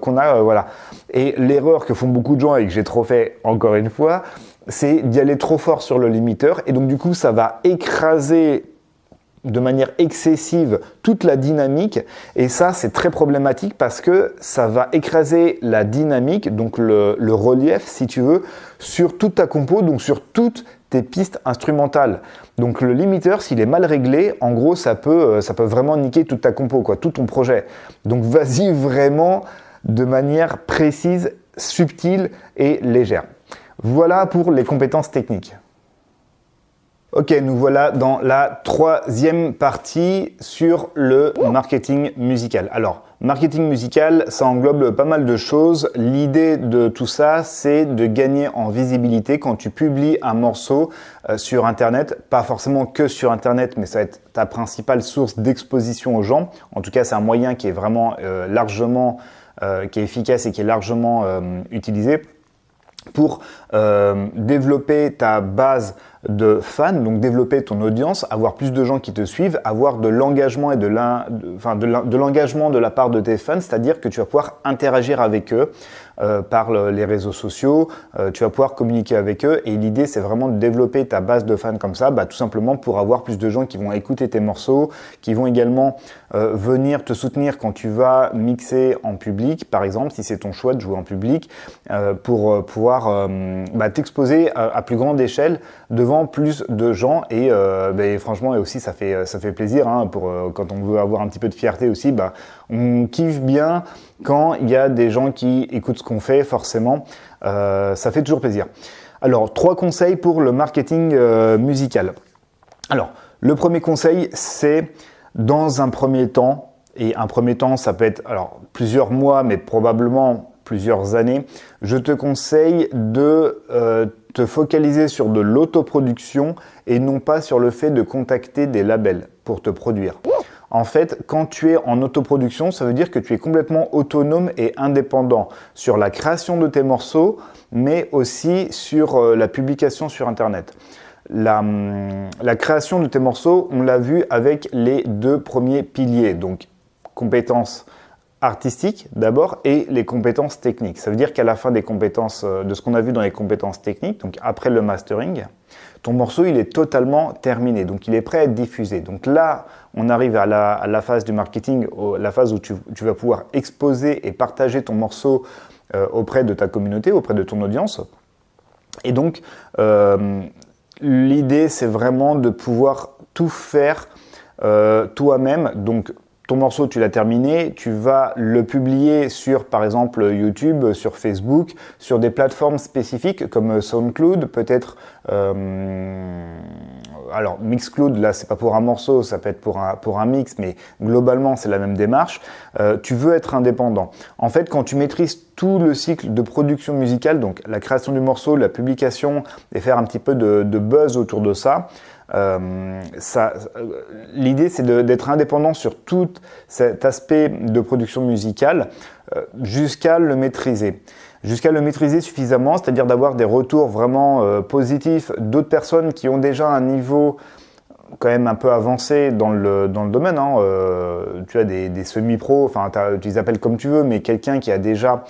qu'on a, voilà. Et l'erreur que font beaucoup de gens et que j'ai trop fait encore une fois, c'est d'y aller trop fort sur le limiteur. Et donc du coup, ça va écraser de manière excessive toute la dynamique. Et ça, c'est très problématique parce que ça va écraser la dynamique, donc le relief, si tu veux, sur toute ta compo, donc sur toutes tes pistes instrumentales. Donc le limiteur, s'il est mal réglé, en gros, ça peut vraiment niquer toute ta compo, quoi, tout ton projet. Donc vas-y vraiment de manière précise, subtile et légère. Voilà pour les compétences techniques. Ok, nous voilà dans la troisième partie sur le marketing musical. Alors, marketing musical, ça englobe pas mal de choses. L'idée de tout ça, c'est de gagner en visibilité quand tu publies un morceau sur Internet. Pas forcément que sur Internet, mais ça va être ta principale source d'exposition aux gens. En tout cas, c'est un moyen qui est vraiment largement, qui est efficace et qui est largement utilisé pour développer ta base de fans, donc développer ton audience, avoir plus de gens qui te suivent, avoir de l'engagement et de l'engagement de la part de tes fans, c'est-à-dire que tu vas pouvoir interagir avec eux par les réseaux sociaux, tu vas pouvoir communiquer avec eux et l'idée c'est vraiment de développer ta base de fans comme ça, tout simplement pour avoir plus de gens qui vont écouter tes morceaux, qui vont également venir te soutenir quand tu vas mixer en public, par exemple, si c'est ton choix de jouer en public, pour pouvoir t'exposer à plus grande échelle devant plus de gens et franchement et aussi ça fait plaisir quand on veut avoir un petit peu de fierté aussi, on kiffe bien quand il y a des gens qui écoutent ce qu'on fait, forcément ça fait toujours plaisir. Alors 3 conseils pour le marketing musical. Alors le premier conseil, c'est dans un premier temps, et un premier temps ça peut être plusieurs mois mais probablement plusieurs années, je te conseille de te focaliser sur de l'autoproduction et non pas sur le fait de contacter des labels pour te produire. En fait, quand tu es en autoproduction, ça veut dire que tu es complètement autonome et indépendant sur la création de tes morceaux, mais aussi sur la publication sur Internet. La création de tes morceaux, on l'a vu avec les 2 premiers piliers, donc compétences artistiques d'abord et les compétences techniques. Ça veut dire qu'à la fin des compétences, de ce qu'on a vu dans les compétences techniques, donc après le mastering, ton morceau il est totalement terminé, donc il est prêt à être diffusé. Donc là, on arrive à la phase du marketing, la phase où tu vas pouvoir exposer et partager ton morceau auprès de ta communauté, auprès de ton audience. Et donc, l'idée c'est vraiment de pouvoir tout faire toi-même. Donc, ton morceau, tu l'as terminé, tu vas le publier sur, par exemple, YouTube, sur Facebook, sur des plateformes spécifiques comme SoundCloud, peut-être, alors Mixcloud, là, c'est pas pour un morceau, ça peut être pour un mix, mais globalement, c'est la même démarche. Tu veux être indépendant. En fait, quand tu maîtrises tout le cycle de production musicale, donc la création du morceau, la publication, et faire un petit peu de buzz autour de ça, l'idée c'est d'être indépendant sur tout cet aspect de production musicale jusqu'à le maîtriser. Jusqu'à le maîtriser suffisamment, c'est-à-dire d'avoir des retours vraiment positifs d'autres personnes qui ont déjà un niveau quand même un peu avancé dans le domaine. Tu as des semi-pros, enfin tu les appelles comme tu veux, mais quelqu'un qui a déjà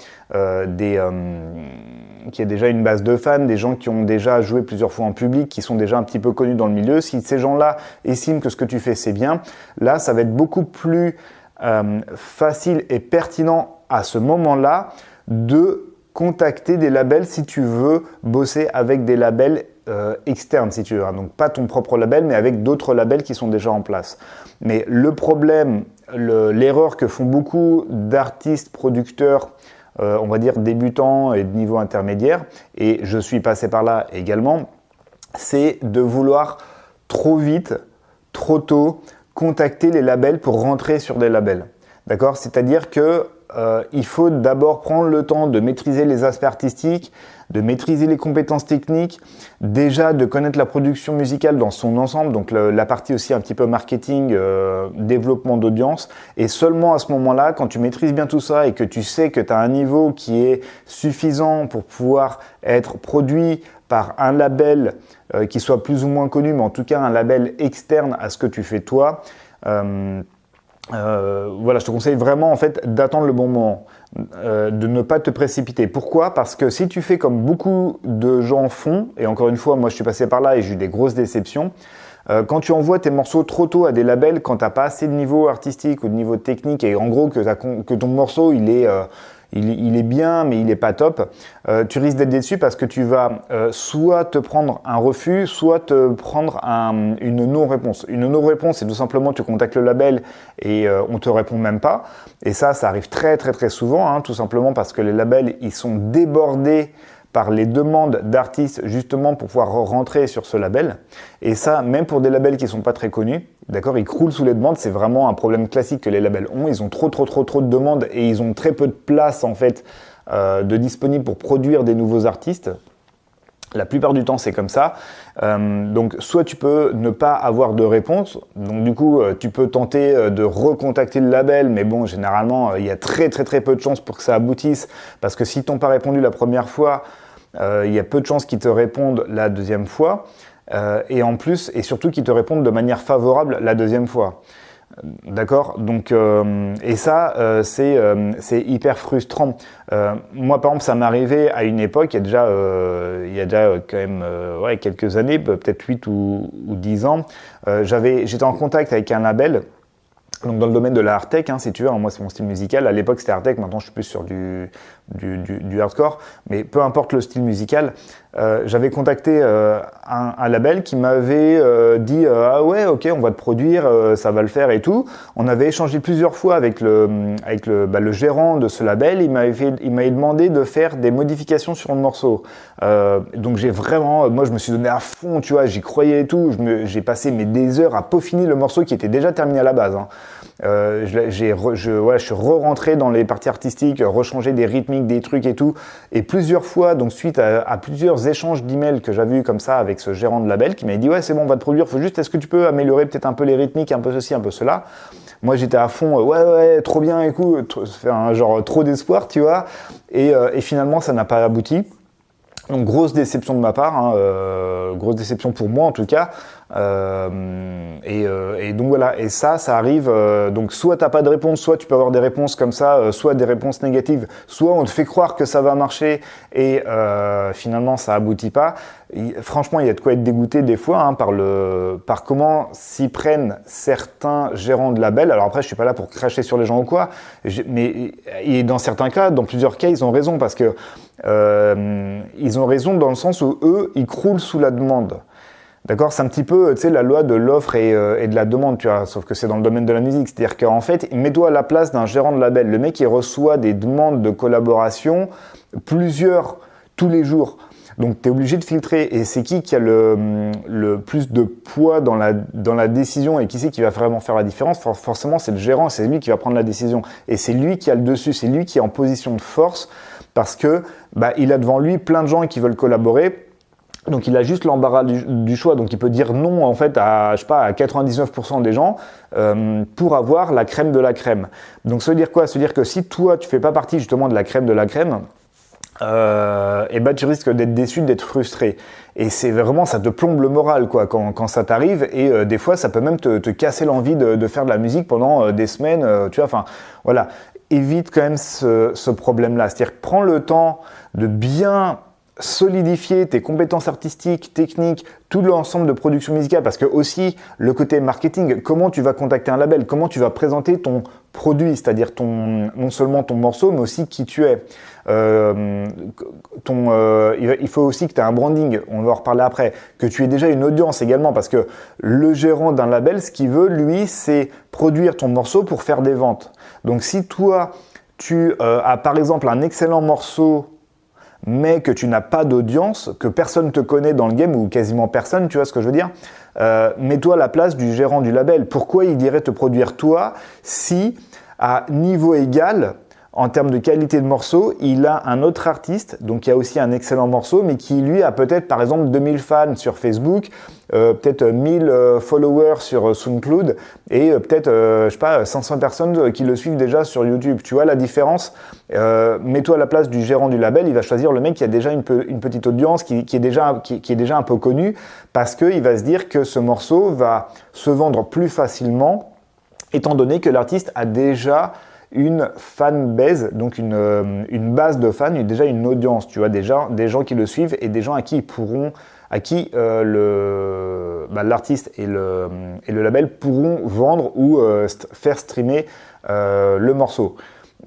qui a déjà une base de fans, des gens qui ont déjà joué plusieurs fois en public, qui sont déjà un petit peu connus dans le milieu. Si ces gens-là estiment que ce que tu fais c'est bien, là ça va être beaucoup plus facile et pertinent à ce moment-là de contacter des labels si tu veux bosser avec des labels externes si tu veux, donc pas ton propre label mais avec d'autres labels qui sont déjà en place. Mais le problème, l'erreur que font beaucoup d'artistes, producteurs, on va dire débutants et de niveau intermédiaire, et je suis passé par là également, c'est de vouloir trop vite, trop tôt, contacter les labels pour rentrer sur des labels. D'accord ? C'est-à-dire que il faut d'abord prendre le temps de maîtriser les aspects artistiques, de maîtriser les compétences techniques, déjà de connaître la production musicale dans son ensemble, donc la partie aussi un petit peu marketing, développement d'audience, et seulement à ce moment-là, quand tu maîtrises bien tout ça et que tu sais que tu as un niveau qui est suffisant pour pouvoir être produit par un label qui soit plus ou moins connu, mais en tout cas un label externe à ce que tu fais toi, voilà, je te conseille vraiment en fait d'attendre le bon moment, de ne pas te précipiter. Pourquoi ? Parce que si tu fais comme beaucoup de gens font, et encore une fois, moi je suis passé par là et j'ai eu des grosses déceptions, quand tu envoies tes morceaux trop tôt à des labels, quand tu n'as pas assez de niveau artistique ou de niveau technique, et en gros que ton morceau il est bien mais il n'est pas top, tu risques d'être déçu parce que tu vas soit te prendre un refus, soit te prendre une non-réponse. Une non-réponse, c'est tout simplement tu contactes le label et on te répond même pas. Et ça arrive très très très souvent, tout simplement parce que les labels ils sont débordés par les demandes d'artistes justement pour pouvoir rentrer sur ce label. Et ça, même pour des labels qui ne sont pas très connus, d'accord, ils croulent sous les demandes. C'est vraiment un problème classique que les labels ont. Ils ont trop de demandes et ils ont très peu de place en fait de disponible pour produire des nouveaux artistes. La plupart du temps, c'est comme ça. Donc, soit tu peux ne pas avoir de réponse. Donc, du coup, tu peux tenter de recontacter le label. Mais bon, généralement, il y a très peu de chances pour que ça aboutisse. Parce que si t'ont pas répondu la première fois, il y a peu de chances qu'ils te répondent la deuxième fois. Et en plus, et surtout qu'ils te répondent de manière favorable la deuxième fois. D'accord, donc et ça c'est hyper frustrant. Moi par exemple ça m'est arrivé à une époque, il y a déjà quand même quelques années, peut-être 8 ou 10 ans, j'étais en contact avec un label. Donc dans le domaine de la hard tech, si tu veux, moi c'est mon style musical. À l'époque c'était hard tech, maintenant je suis plus sur du hardcore. Mais peu importe le style musical, j'avais contacté un label qui m'avait dit ah ouais ok on va te produire, ça va le faire et tout. On avait échangé plusieurs fois avec le gérant de ce label. Il m'avait demandé de faire des modifications sur le morceau. Donc moi je me suis donné à fond, tu vois, j'y croyais et tout. J'ai passé des heures à peaufiner le morceau qui était déjà terminé à la base. Je suis re-rentré dans les parties artistiques, rechangé des rythmiques, des trucs et tout. Et plusieurs fois, donc suite à plusieurs échanges d'emails que j'avais eu comme ça avec ce gérant de label qui m'avait dit ouais c'est bon on va te produire, faut juste est-ce que tu peux améliorer peut-être un peu les rythmiques, un peu ceci, un peu cela. Moi j'étais à fond, ouais trop bien écoute, genre trop d'espoir tu vois. Et finalement ça n'a pas abouti. Donc grosse déception de ma part, grosse déception pour moi en tout cas. Et donc voilà, et ça arrive. Donc soit t'as pas de réponse, soit tu peux avoir des réponses comme ça, soit des réponses négatives, soit on te fait croire que ça va marcher et finalement ça aboutit pas. Franchement, il y a de quoi être dégoûté des fois par comment s'y prennent certains gérants de labels. Alors après, je suis pas là pour cracher sur les gens ou quoi, mais et dans certains cas, dans plusieurs cas, ils ont raison parce que ils ont raison dans le sens où eux, ils croulent sous la demande. D'accord, c'est un petit peu, tu sais, la loi de l'offre et de la demande, tu vois, sauf que c'est dans le domaine de la musique. C'est-à-dire qu'en fait, mets-toi à la place d'un gérant de label. Le mec, il reçoit des demandes de collaboration, plusieurs, tous les jours. Donc, tu es obligé de filtrer. Et c'est qui a le plus de poids dans la décision et qui c'est qui va vraiment faire la différence? Forcément, c'est le gérant, c'est lui qui va prendre la décision. Et c'est lui qui a le dessus, c'est lui qui est en position de force parce que il a devant lui plein de gens qui veulent collaborer. Donc il a juste l'embarras du choix, donc il peut dire non en fait à 99% des gens pour avoir la crème de la crème. Donc ça veut dire quoi? Ça veut dire que si toi tu fais pas partie justement de la crème, tu risques d'être déçu, d'être frustré. Et c'est vraiment, ça te plombe le moral quoi quand ça t'arrive et des fois ça peut même te casser l'envie de faire de la musique pendant des semaines, tu vois, enfin voilà. Évite quand même ce problème-là, c'est-à-dire que prends le temps de bien solidifier tes compétences artistiques, techniques, tout l'ensemble de production musicale, parce que aussi le côté marketing, comment tu vas contacter un label, comment tu vas présenter ton produit, c'est-à-dire non seulement ton morceau, mais aussi qui tu es. Il faut aussi que tu aies un branding, on va en reparler après, que tu aies déjà une audience également, parce que le gérant d'un label, ce qu'il veut, lui, c'est produire ton morceau pour faire des ventes. Donc si toi, tu as par exemple un excellent morceau, mais que tu n'as pas d'audience, que personne te connaît dans le game, ou quasiment personne, tu vois ce que je veux dire, mets-toi à la place du gérant du label. Pourquoi il dirait te produire toi si, à niveau égal, en termes de qualité de morceau, il a un autre artiste, donc il y a aussi un excellent morceau, mais qui lui a peut-être par exemple 2000 fans sur Facebook, peut-être 1000 followers sur SoundCloud et peut-être 500 personnes qui le suivent déjà sur YouTube. Tu vois la différence? Mets-toi à la place du gérant du label, il va choisir le mec qui a déjà une petite audience, qui est déjà un peu connu, parce qu'il va se dire que ce morceau va se vendre plus facilement, étant donné que l'artiste a déjà une fanbase, donc une base de fans, déjà une audience, tu vois, déjà des gens qui le suivent et des gens à qui l'artiste et le label pourront vendre ou faire streamer le morceau.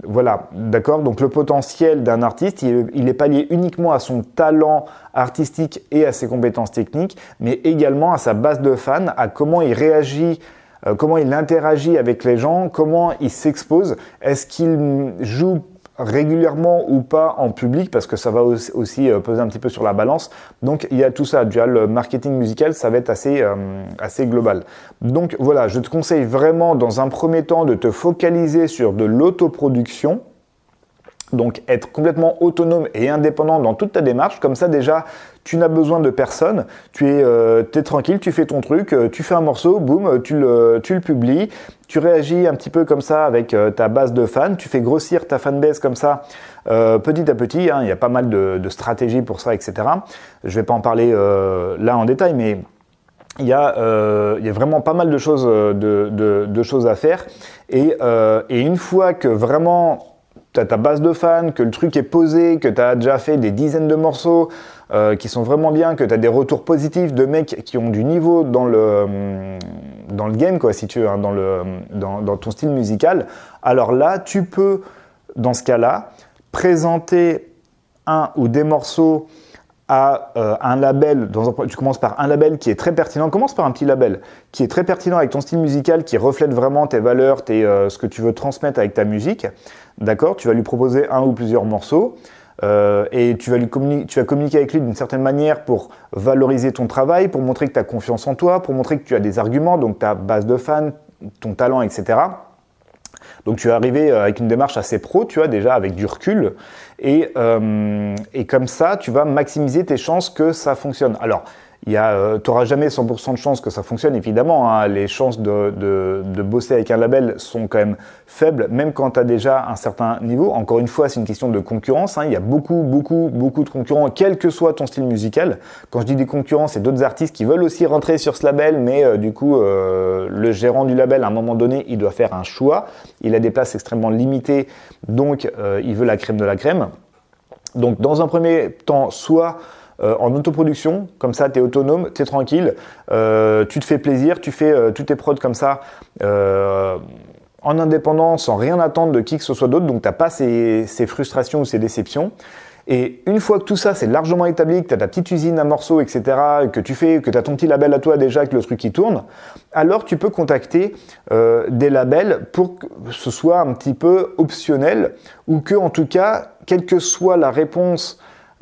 Voilà, d'accord. Donc le potentiel d'un artiste, il est pas lié uniquement à son talent artistique et à ses compétences techniques, mais également à sa base de fans, à comment il réagit, comment il interagit avec les gens, comment il s'expose, est-ce qu'il joue régulièrement ou pas en public, parce que ça va aussi peser un petit peu sur la balance. Donc il y a tout ça. Déjà, le marketing musical, ça va être assez global. Donc voilà, je te conseille vraiment dans un premier temps de te focaliser sur de l'autoproduction. Donc être complètement autonome et indépendant dans toute ta démarche, comme ça déjà tu n'as besoin de personne, tu es tranquille, tu fais ton truc, tu fais un morceau, boum, tu le publies, tu réagis un petit peu comme ça avec ta base de fans, tu fais grossir ta fanbase comme ça petit à petit, hein, il y a pas mal de stratégies pour ça, etc. Je ne vais pas en parler là en détail, mais il y a vraiment pas mal de choses, de choses à faire et une fois que vraiment tu as ta base de fans, que le truc est posé, que tu as déjà fait des dizaines de morceaux qui sont vraiment bien, que tu as des retours positifs de mecs qui ont du niveau dans le game, quoi, si tu veux, hein, dans ton style musical, alors là, tu peux, dans ce cas-là, présenter un ou des morceaux à un label, tu commences par un label qui est très pertinent, commence par un petit label qui est très pertinent avec ton style musical, qui reflète vraiment tes valeurs, ce que tu veux transmettre avec ta musique, d'accord? Tu vas lui proposer un ou plusieurs morceaux et tu vas communiquer avec lui d'une certaine manière pour valoriser ton travail, pour montrer que tu as confiance en toi, pour montrer que tu as des arguments, donc ta base de fans, ton talent, etc. Donc tu vas arriver avec une démarche assez pro, tu vois, déjà avec du recul, et comme ça, tu vas maximiser tes chances que ça fonctionne. Alors, tu n'auras jamais 100% de chances que ça fonctionne, évidemment, hein. Les chances de bosser avec un label sont quand même faibles, même quand tu as déjà un certain niveau. Encore une fois, c'est une question de concurrence, hein. Il y a beaucoup de concurrents, quel que soit ton style musical. Quand je dis des concurrents, c'est d'autres artistes qui veulent aussi rentrer sur ce label, mais du coup, le gérant du label, à un moment donné, il doit faire un choix. Il a des places extrêmement limitées, donc il veut la crème de la crème. Donc, dans un premier temps, soit en autoproduction, comme ça tu es autonome, tu es tranquille, tu te fais plaisir, tu fais tous tes prods comme ça en indépendant, sans rien attendre de qui que ce soit d'autre, donc tu n'as pas ces frustrations ou ces déceptions. Et une fois que tout ça c'est largement établi, que tu as ta petite usine à morceaux, etc., que tu as ton petit label à toi déjà, que le truc qui tourne, alors tu peux contacter des labels pour que ce soit un petit peu optionnel, ou que en tout cas, quelle que soit la réponse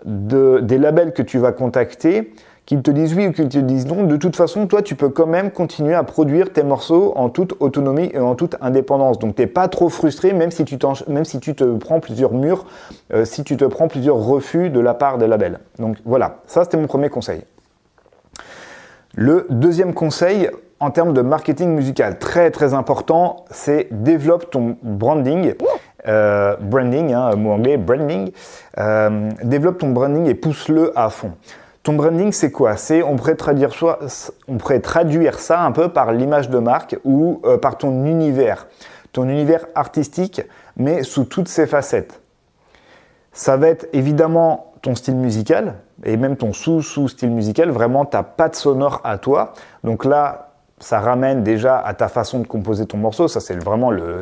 des labels que tu vas contacter, qu'ils te disent oui ou qu'ils te disent non, de toute façon, toi, tu peux quand même continuer à produire tes morceaux en toute autonomie et en toute indépendance. Donc, tu n'es pas trop frustré, même si tu te prends plusieurs murs, si tu te prends plusieurs refus de la part des labels. Donc, voilà, ça, c'était mon premier conseil. Le deuxième conseil, en termes de marketing musical, très, très important, c'est développe ton branding. Branding, hein, mot anglais, branding. Développe ton branding et pousse-le à fond. Ton branding, c'est quoi? On pourrait traduire ça un peu par l'image de marque ou par ton univers artistique, mais sous toutes ses facettes. Ça va être évidemment ton style musical et même ton sous-style musical, vraiment ta patte sonore à toi. Donc là, ça ramène déjà à ta façon de composer ton morceau, ça c'est vraiment le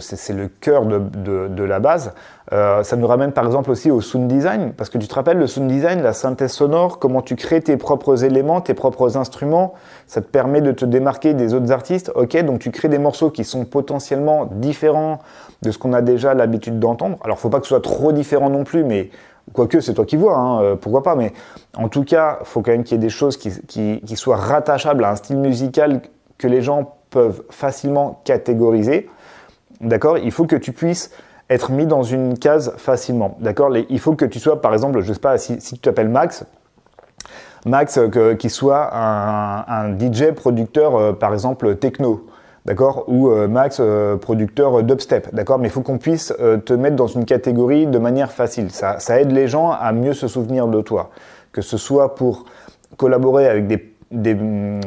cœur de la base. Ça nous ramène par exemple aussi au sound design, parce que tu te rappelles le sound design, la synthèse sonore, comment tu crées tes propres éléments, tes propres instruments, ça te permet de te démarquer des autres artistes. Ok, donc tu crées des morceaux qui sont potentiellement différents de ce qu'on a déjà l'habitude d'entendre. Alors faut pas que ce soit trop différent non plus, mais quoique c'est toi qui vois, hein, pourquoi pas, mais en tout cas, il faut quand même qu'il y ait des choses qui soient rattachables à un style musical que les gens peuvent facilement catégoriser, d'accord? Il faut que tu puisses être mis dans une case facilement, d'accord? Il faut que tu sois, par exemple, je ne sais pas, si tu t'appelles Max, qui soit un DJ producteur, par exemple, techno, d'accord? Ou Max, producteur dubstep, d'accord? Mais il faut qu'on puisse te mettre dans une catégorie de manière facile. Ça aide les gens à mieux se souvenir de toi, que ce soit pour collaborer avec d'autres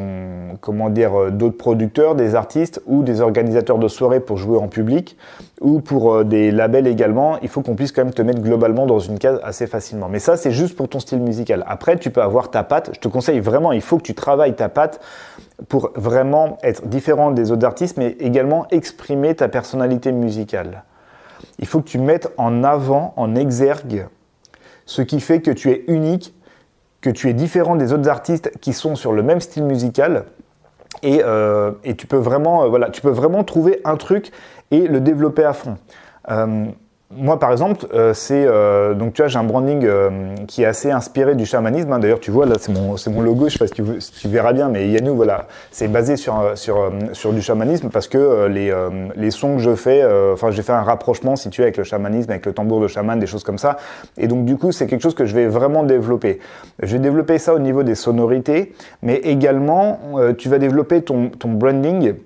producteurs, des artistes ou des organisateurs de soirées pour jouer en public ou pour des labels également. Il faut qu'on puisse quand même te mettre globalement dans une case assez facilement. Mais ça, c'est juste pour ton style musical. Après, tu peux avoir ta patte. Je te conseille vraiment, il faut que tu travailles ta patte pour vraiment être différent des autres artistes, mais également exprimer ta personnalité musicale. Il faut que tu mettes en avant, en exergue, ce qui fait que tu es unique, que tu es différent des autres artistes qui sont sur le même style musical et tu peux vraiment trouver un truc et le développer à fond. moi, par exemple, donc tu vois, j'ai un branding qui est assez inspiré du chamanisme. Hein. D'ailleurs, tu vois, là, c'est mon logo. Je sais pas si tu verras bien, mais Yanou, voilà, c'est basé sur du chamanisme parce que les sons que je fais, j'ai fait un rapprochement, si tu veux, avec le chamanisme, avec le tambour de chaman, des choses comme ça. Et donc, du coup, c'est quelque chose que je vais vraiment développer. Je vais développer ça au niveau des sonorités, mais également, tu vas développer ton branding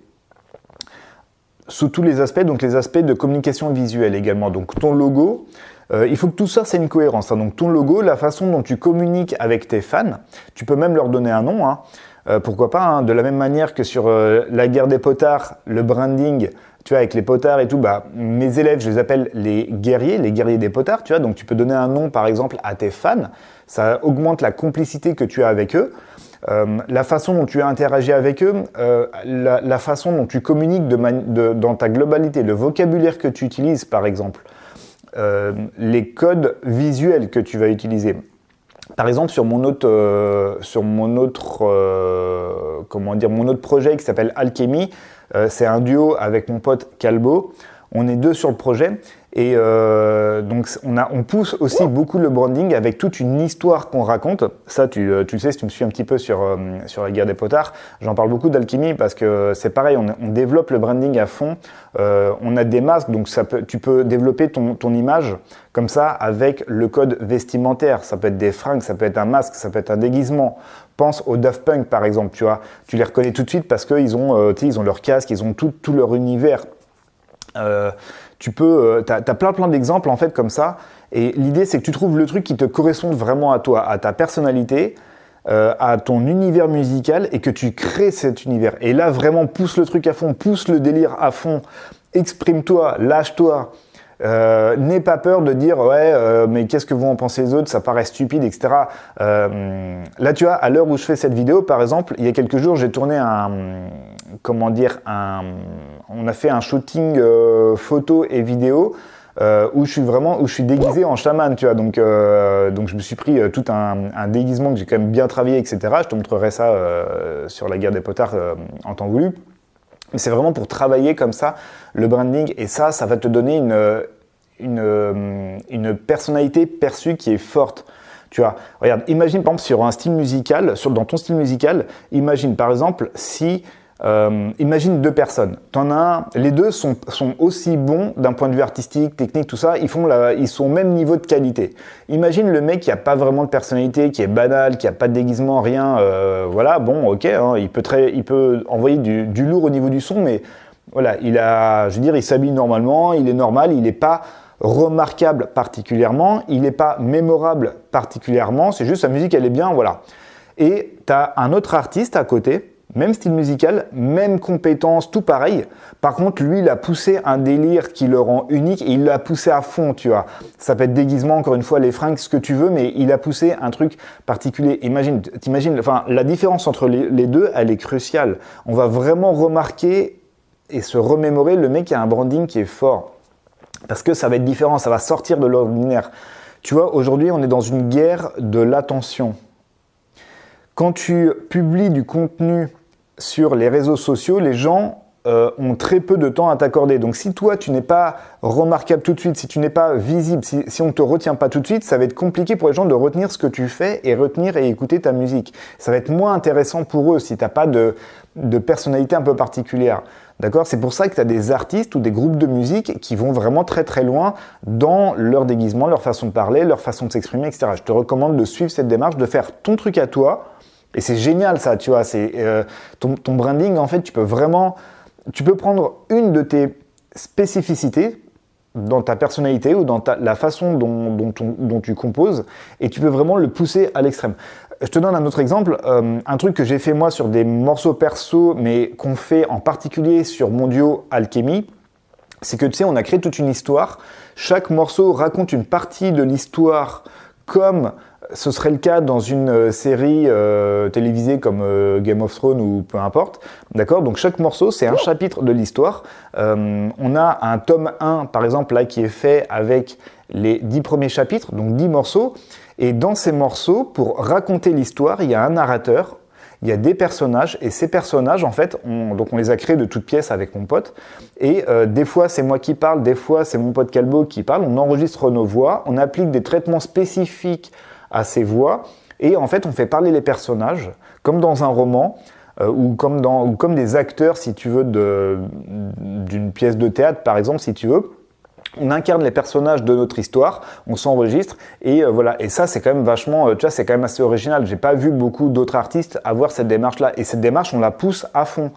sous tous les aspects, donc les aspects de communication visuelle également. Donc ton logo, il faut que tout ça, c'est une cohérence. Hein. Donc ton logo, la façon dont tu communiques avec tes fans, tu peux même leur donner un nom, hein. Pourquoi pas, hein. De la même manière que sur la guerre des potards, le branding, tu vois, avec les potards et tout, bah, mes élèves, je les appelle les guerriers des potards, tu vois. Donc tu peux donner un nom, par exemple, à tes fans, ça augmente la complicité que tu as avec eux. La façon dont tu as interagi avec eux, la façon dont tu communiques dans ta globalité, le vocabulaire que tu utilises par exemple, les codes visuels que tu vas utiliser. Par exemple sur mon autre projet qui s'appelle Alchemy, c'est un duo avec mon pote Calbo. On est deux sur le projet et donc on pousse aussi beaucoup le branding avec toute une histoire qu'on raconte. Ça, tu le sais, si tu me suis un petit peu sur la guerre des potards, j'en parle beaucoup d'Alchemy parce que c'est pareil, on développe le branding à fond. On a des masques, donc tu peux développer ton image comme ça avec le code vestimentaire. Ça peut être des fringues, ça peut être un masque, ça peut être un déguisement. Pense aux Daft Punk par exemple, tu vois. Tu les reconnais tout de suite parce qu'ils ont leur casque, ils ont tout leur univers. T'as plein d'exemples en fait comme ça, et l'idée c'est que tu trouves le truc qui te corresponde vraiment à toi, à ta personnalité, à ton univers musical, et que tu crées cet univers. Et là vraiment pousse le truc à fond, pousse le délire à fond, exprime-toi, lâche-toi. N'aie pas peur de dire mais qu'est-ce que vont en penser les autres, ça paraît stupide, etc. Là tu vois, à l'heure où je fais cette vidéo par exemple, il y a quelques jours j'ai tourné on a fait un shooting photo et vidéo où je suis déguisé en chaman, tu vois. Donc je me suis pris tout un déguisement que j'ai quand même bien travaillé, etc. Je te montrerai ça sur la guerre des potards en temps voulu. Mais c'est vraiment pour travailler comme ça le branding, et ça va te donner une personnalité perçue qui est forte. Tu vois, regarde, imagine par exemple sur un style musical, dans ton style musical, imagine par exemple imagine deux personnes. Les deux sont aussi bons d'un point de vue artistique, technique, tout ça. Ils sont au même niveau de qualité. Imagine le mec qui a pas vraiment de personnalité, qui est banal, qui a pas de déguisement, rien. Voilà, bon, ok, hein, il peut envoyer du lourd au niveau du son, mais voilà, il s'habille normalement, il est normal, il n'est pas remarquable particulièrement, il n'est pas mémorable particulièrement. C'est juste sa musique, elle est bien, voilà. Et tu as un autre artiste à côté. Même style musical, même compétence, tout pareil. Par contre, lui, il a poussé un délire qui le rend unique, et il l'a poussé à fond, tu vois. Ça peut être déguisement, encore une fois, les fringues, ce que tu veux, mais il a poussé un truc particulier. T'imagines, la différence entre les deux, elle est cruciale. On va vraiment remarquer et se remémorer le mec qui a un branding qui est fort. Parce que ça va être différent, ça va sortir de l'ordinaire. Tu vois, aujourd'hui, on est dans une guerre de l'attention. Quand tu publies du contenu sur les réseaux sociaux, les gens ont très peu de temps à t'accorder. Donc si toi, tu n'es pas remarquable tout de suite, si tu n'es pas visible, si on ne te retient pas tout de suite, ça va être compliqué pour les gens de retenir ce que tu fais et retenir et écouter ta musique. Ça va être moins intéressant pour eux si tu n'as pas de personnalité un peu particulière. D'accord ? C'est pour ça que tu as des artistes ou des groupes de musique qui vont vraiment très très loin dans leur déguisement, leur façon de parler, leur façon de s'exprimer, etc. Je te recommande de suivre cette démarche, de faire ton truc à toi. Et c'est génial ça, tu vois, c'est ton branding, en fait, tu peux prendre une de tes spécificités dans ta personnalité ou dans la façon dont tu composes, et tu peux vraiment le pousser à l'extrême. Je te donne un autre exemple, un truc que j'ai fait moi sur des morceaux perso, mais qu'on fait en particulier sur mon duo Alchemy, c'est que tu sais, on a créé toute une histoire. Chaque morceau raconte une partie de l'histoire comme ce serait le cas dans une série télévisée comme Game of Thrones ou peu importe. D'accord ? Donc chaque morceau, c'est un chapitre de l'histoire. On a un tome 1, par exemple, là, qui est fait avec les 10 premiers chapitres, donc 10 morceaux. Et dans ces morceaux, pour raconter l'histoire, il y a un narrateur. il y a des personnages, et ces personnages, en fait, on les a créés de toutes pièces avec mon pote, et des fois c'est moi qui parle, des fois c'est mon pote Calbo qui parle, on enregistre nos voix, on applique des traitements spécifiques à ces voix, et en fait on fait parler les personnages, comme dans un roman, ou comme des acteurs, si tu veux, d'une pièce de théâtre, par exemple, si tu veux. On incarne les personnages de notre histoire, on s'enregistre et voilà. Et ça, c'est quand même vachement, tu vois, c'est quand même assez original. J'ai pas vu beaucoup d'autres artistes avoir cette démarche-là. Et cette démarche, on la pousse à fond.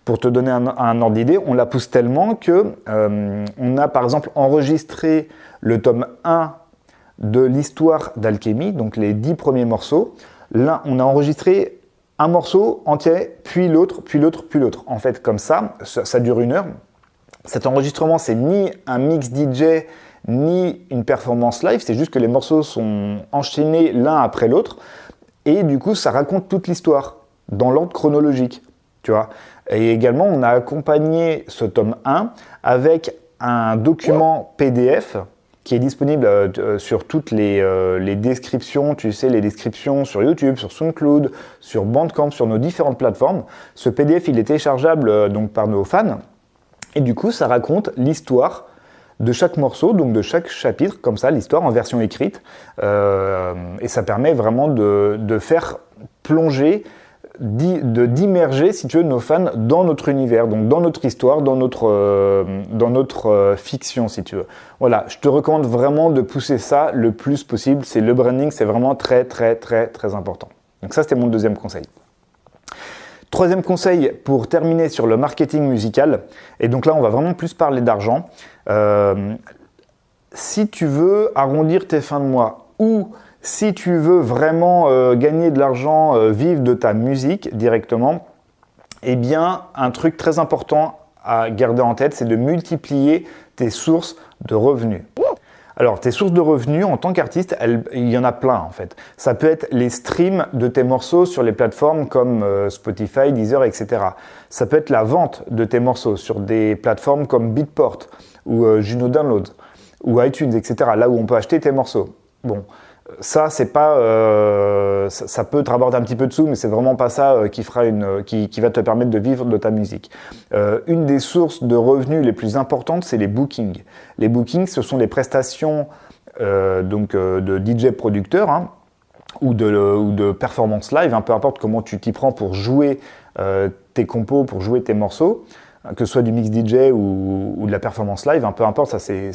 Pour te donner un ordre d'idée, on la pousse tellement que on a par exemple enregistré le tome 1 de l'histoire d'Alchemy, donc les 10 premiers morceaux. Là, on a enregistré un morceau entier, puis l'autre, puis l'autre, puis l'autre. En fait, comme ça dure 1 heure. Cet enregistrement, c'est ni un mix DJ, ni une performance live, c'est juste que les morceaux sont enchaînés l'un après l'autre, et du coup, ça raconte toute l'histoire, dans l'ordre chronologique, tu vois. Et également, on a accompagné ce tome 1 avec un document PDF qui est disponible sur toutes les descriptions, tu sais, les descriptions sur YouTube, sur SoundCloud, sur Bandcamp, sur nos différentes plateformes. Ce PDF, il est téléchargeable donc par nos fans. Et du coup, ça raconte l'histoire de chaque morceau, donc de chaque chapitre, comme ça, l'histoire en version écrite. Et ça permet vraiment de faire plonger, d'immerger, si tu veux, nos fans dans notre univers, donc dans notre histoire, dans notre fiction, si tu veux. Voilà, je te recommande vraiment de pousser ça le plus possible. Le branding, c'est vraiment très, très, très, très important. Donc ça, c'était mon deuxième conseil. Troisième conseil pour terminer sur le marketing musical, et donc là on va vraiment plus parler d'argent. Si tu veux arrondir tes fins de mois ou si tu veux vraiment gagner de l'argent, vivre de ta musique directement, eh bien un truc très important à garder en tête, c'est de multiplier tes sources de revenus. Alors, tes sources de revenus en tant qu'artiste, il y en a plein en fait. Ça peut être les streams de tes morceaux sur les plateformes comme Spotify, Deezer, etc. Ça peut être la vente de tes morceaux sur des plateformes comme Beatport ou Juno Download ou iTunes, etc. Là où on peut acheter tes morceaux. Bon, ça c'est pas, ça peut te rapporter un petit peu de sous, mais c'est vraiment pas ça qui va te permettre de vivre de ta musique. Une des sources de revenus les plus importantes, c'est les bookings. Les bookings, ce sont les prestations de DJ producteurs ou de performance live, peu importe comment tu t'y prends pour jouer tes compos, pour jouer tes morceaux. Que ce soit du mix DJ ou de la performance live, peu importe, ça c'est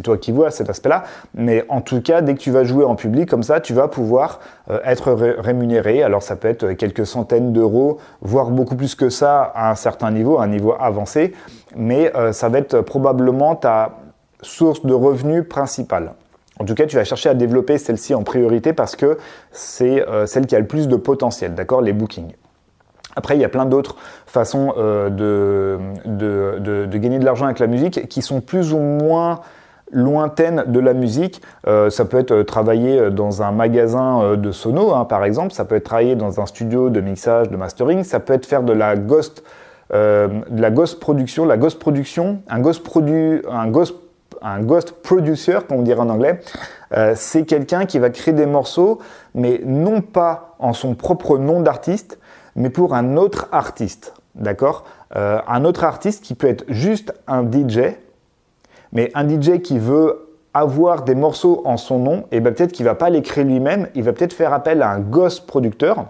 toi qui vois cet aspect-là. Mais en tout cas, dès que tu vas jouer en public comme ça, tu vas pouvoir être rémunéré. Alors ça peut être quelques centaines d'euros, voire beaucoup plus que ça à un certain niveau, un niveau avancé. Mais ça va être probablement ta source de revenus principale. En tout cas, tu vas chercher à développer celle-ci en priorité parce que c'est celle qui a le plus de potentiel, d'accord, les bookings. Après, il y a plein d'autres façons de gagner de l'argent avec la musique qui sont plus ou moins lointaines de la musique. Ça peut être travailler dans un magasin de sono, par exemple. Ça peut être travailler dans un studio de mixage, de mastering. Ça peut être faire de la ghost production. La ghost production, un ghost producer, comme on dirait en anglais, c'est quelqu'un qui va créer des morceaux, mais non pas en son propre nom d'artiste, mais pour un autre artiste, d'accord ? Un autre artiste qui peut être juste un DJ, mais un DJ qui veut avoir des morceaux en son nom, et peut-être qu'il ne va pas les créer lui-même, il va peut-être faire appel à un ghost producteur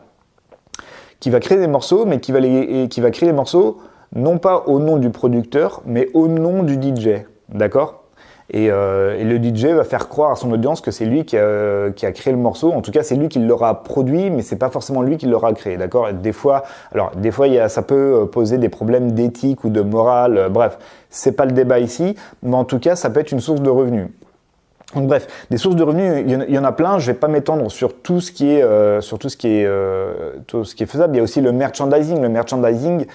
qui va créer des morceaux, mais qui va créer les morceaux non pas au nom du producteur, mais au nom du DJ, d'accord ? Et le DJ va faire croire à son audience que c'est lui qui a créé le morceau. En tout cas, c'est lui qui l'aura produit, mais c'est pas forcément lui qui l'aura créé, d'accord ? Des fois, ça peut poser des problèmes d'éthique ou de morale. Bref, c'est pas le débat ici, mais en tout cas, ça peut être une source de revenus. Donc bref, des sources de revenus, il y en a plein. Je vais pas m'étendre sur tout ce qui est faisable. Il y a aussi le merchandising. Le merchandising,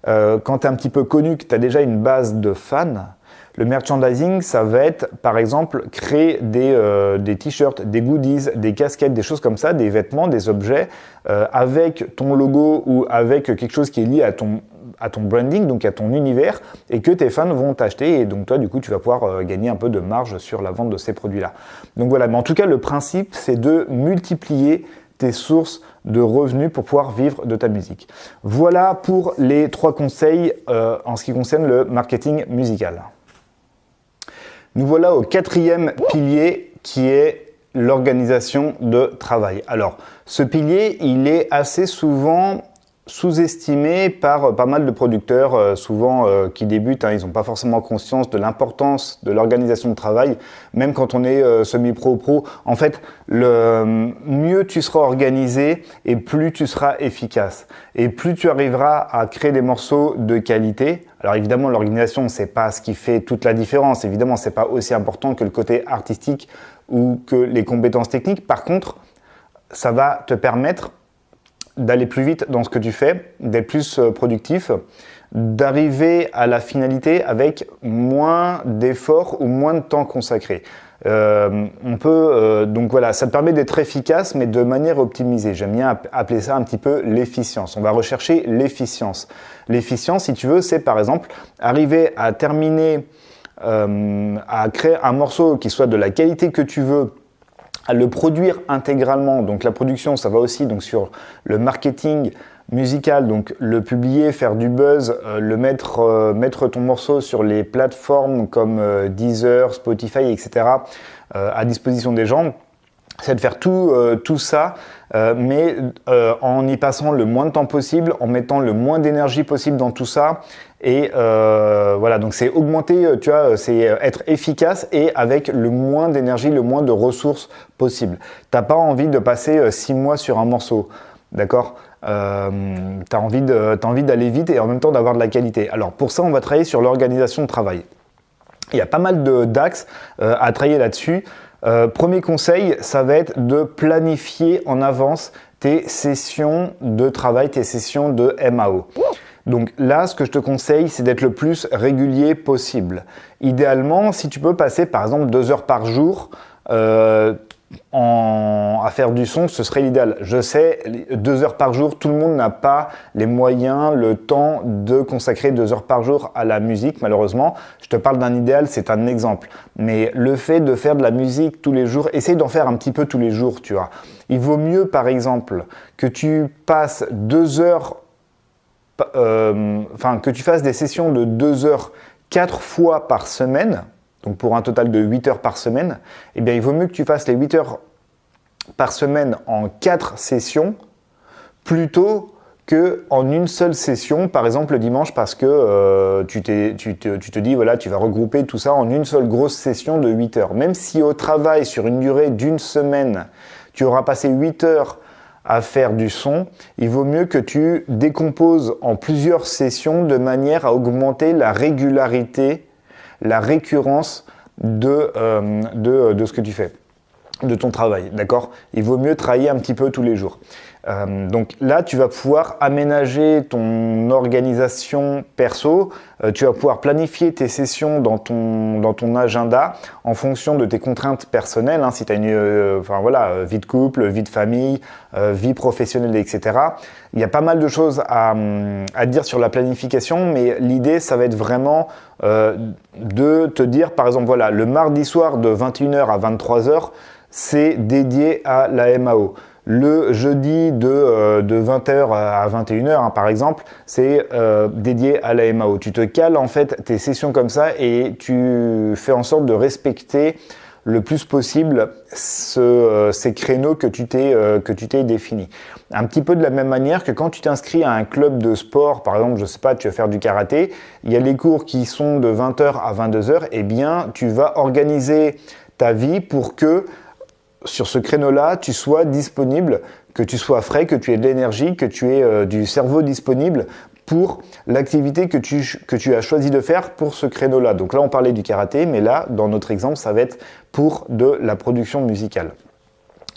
quand tu es un petit peu connu, que tu as déjà une base de fans. Le merchandising, ça va être, par exemple, créer des t-shirts, des goodies, des casquettes, des choses comme ça, des vêtements, des objets, avec ton logo ou avec quelque chose qui est lié à ton branding, donc à ton univers, et que tes fans vont t'acheter, et donc toi, du coup, tu vas pouvoir gagner un peu de marge sur la vente de ces produits-là. Donc voilà, mais en tout cas, le principe, c'est de multiplier tes sources de revenus pour pouvoir vivre de ta musique. Voilà pour les 3 conseils en ce qui concerne le marketing musical. Nous voilà au 4e pilier qui est l'organisation de travail. Alors, ce pilier, il est assez souvent sous-estimé par pas mal de producteurs, souvent qui débutent, ils n'ont pas forcément conscience de l'importance de l'organisation de travail, même quand on est semi-pro ou pro. En fait, mieux tu seras organisé et plus tu seras efficace. Et plus tu arriveras à créer des morceaux de qualité. Alors évidemment, l'organisation, c'est pas ce qui fait toute la différence. Évidemment, c'est pas aussi important que le côté artistique ou que les compétences techniques. Par contre, ça va te permettre d'aller plus vite dans ce que tu fais, d'être plus productif, d'arriver à la finalité avec moins d'efforts ou moins de temps consacré. Donc voilà, ça te permet d'être efficace, mais de manière optimisée. J'aime bien appeler ça un petit peu l'efficience. On va rechercher l'efficience. L'efficience, si tu veux, c'est par exemple arriver à terminer, à créer un morceau qui soit de la qualité que tu veux, à le produire intégralement. Donc la production, ça va aussi donc sur le marketing musical, donc le publier, faire du buzz, mettre ton morceau sur les plateformes comme Deezer, Spotify, etc. À disposition des gens. C'est de faire tout ça, mais en y passant le moins de temps possible, en mettant le moins d'énergie possible dans tout ça. Et voilà, donc c'est augmenter, tu vois, c'est être efficace et avec le moins d'énergie, le moins de ressources possible. T'as pas envie de passer 6 mois sur un morceau, d'accord ? T'as envie d'aller vite et en même temps d'avoir de la qualité. Alors pour ça, on va travailler sur l'organisation de travail. Il y a pas mal d'axes à travailler là-dessus. Premier conseil, ça va être de planifier en avance tes sessions de travail, tes sessions de MAO. Donc là, ce que je te conseille, c'est d'être le plus régulier possible. Idéalement, si tu peux passer par exemple 2 heures par jour à faire du son, ce serait l'idéal. Je sais, 2 heures par jour, tout le monde n'a pas les moyens, le temps de consacrer 2 heures par jour à la musique, malheureusement. Je te parle d'un idéal, c'est un exemple. Mais le fait de faire de la musique tous les jours, essaye d'en faire un petit peu tous les jours, tu vois. Il vaut mieux, par exemple, que tu passes 2 heures, que tu fasses des sessions de 2 heures 4 fois par semaine, donc pour un total de 8 heures par semaine, eh bien il vaut mieux que tu fasses les 8 heures par semaine en 4 sessions plutôt qu'en une seule session, par exemple le dimanche, parce que tu te dis, voilà, tu vas regrouper tout ça en une seule grosse session de 8 heures. Même si au travail, sur une durée d'une semaine, tu auras passé 8 heures à faire du son, il vaut mieux que tu décomposes en plusieurs sessions de manière à augmenter la régularité, la récurrence de ce que tu fais, de ton travail, d'accord ? Il vaut mieux travailler un petit peu tous les jours. Donc là, tu vas pouvoir aménager ton organisation perso, tu vas pouvoir planifier tes sessions dans ton agenda en fonction de tes contraintes personnelles, si tu as une vie de couple, vie de famille, vie professionnelle, etc. Il y a pas mal de choses à dire sur la planification, mais l'idée, ça va être vraiment de te dire, par exemple, voilà, le mardi soir de 21h à 23h, c'est dédié à la MAO. Le jeudi de 20h à 21h, par exemple, c'est dédié à la MAO. Tu te cales en fait tes sessions comme ça et tu fais en sorte de respecter le plus possible ces créneaux que tu t'es définis. Un petit peu de la même manière que quand tu t'inscris à un club de sport, par exemple, je sais pas, tu veux faire du karaté, il y a les cours qui sont de 20h à 22h, eh bien, tu vas organiser ta vie pour que sur ce créneau-là, tu sois disponible, que tu sois frais, que tu aies de l'énergie, que tu aies du cerveau disponible pour l'activité que tu as choisi de faire pour ce créneau-là. Donc là, on parlait du karaté, mais là, dans notre exemple, ça va être pour de la production musicale.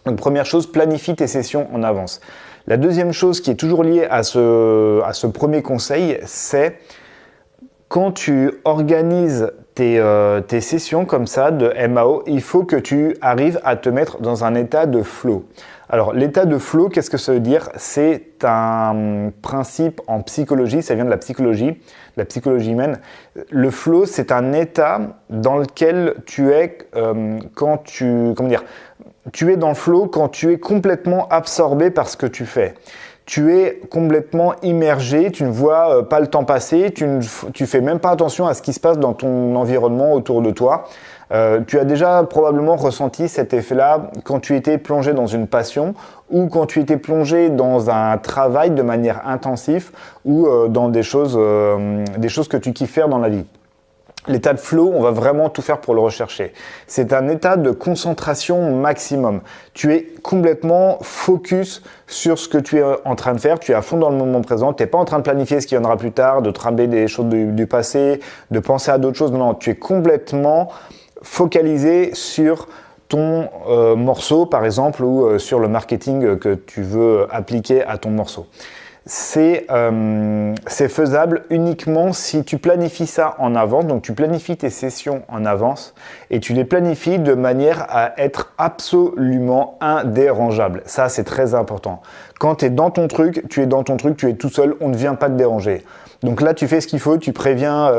Donc première chose, planifie tes sessions en avance. La deuxième chose qui est toujours liée à ce premier conseil, c'est quand tu organises tes sessions comme ça de MAO, il faut que tu arrives à te mettre dans un état de flow. Alors l'état de flow, qu'est-ce que ça veut dire ? C'est un principe en psychologie, ça vient de la psychologie humaine. Le flow, c'est un état dans lequel tu es tu es dans le flow quand tu es complètement absorbé par ce que tu fais. Tu es complètement immergé, tu ne vois pas le temps passer, tu fais même pas attention à ce qui se passe dans ton environnement autour de toi. Tu as déjà probablement ressenti cet effet-là quand tu étais plongé dans une passion ou quand tu étais plongé dans un travail de manière intensive ou dans des choses que tu kiffes faire dans la vie. L'état de flow, on va vraiment tout faire pour le rechercher. C'est un état de concentration maximum. Tu es complètement focus sur ce que tu es en train de faire. Tu es à fond dans le moment présent. Tu n'es pas en train de planifier ce qui viendra plus tard, de trimballer des choses du passé, de penser à d'autres choses. Non, tu es complètement focalisé sur ton morceau, par exemple, ou sur le marketing que tu veux appliquer à ton morceau. C'est faisable uniquement si tu planifies ça en avance, donc tu planifies tes sessions en avance et tu les planifies de manière à être absolument indérangeable. Ça, c'est très important. Quand tu es dans ton truc, tu es tout seul, on ne vient pas te déranger. Donc là, tu fais ce qu'il faut, tu préviens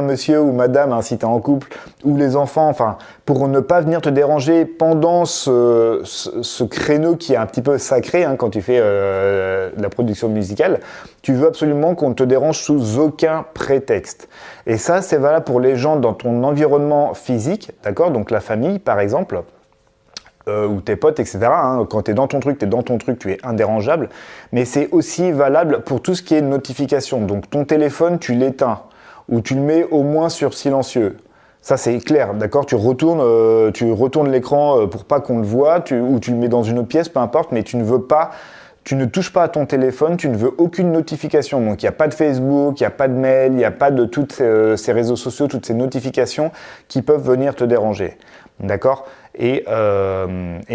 monsieur ou madame, hein, si tu es en couple, ou les enfants, enfin, pour ne pas venir te déranger pendant ce créneau qui est un petit peu sacré, hein, quand tu fais de la production musicale. Tu veux absolument qu'on ne te dérange sous aucun prétexte. Et ça, c'est valable pour les gens dans ton environnement physique, d'accord? Donc la famille, par exemple, ou tes potes, etc. Hein. Quand tu es dans ton truc, tu es indérangeable. Mais c'est aussi valable pour tout ce qui est notification. Donc ton téléphone, tu l'éteins ou tu le mets au moins sur silencieux. Ça, c'est clair, d'accord? Tu retournes l'écran pour pas qu'on le voit, ou tu le mets dans une autre pièce, peu importe, mais tu ne touches pas à ton téléphone, tu ne veux aucune notification. Donc, il n'y a pas de Facebook, il n'y a pas de mail, il n'y a pas de tous ces réseaux sociaux, toutes ces notifications qui peuvent venir te déranger. D'accord? Et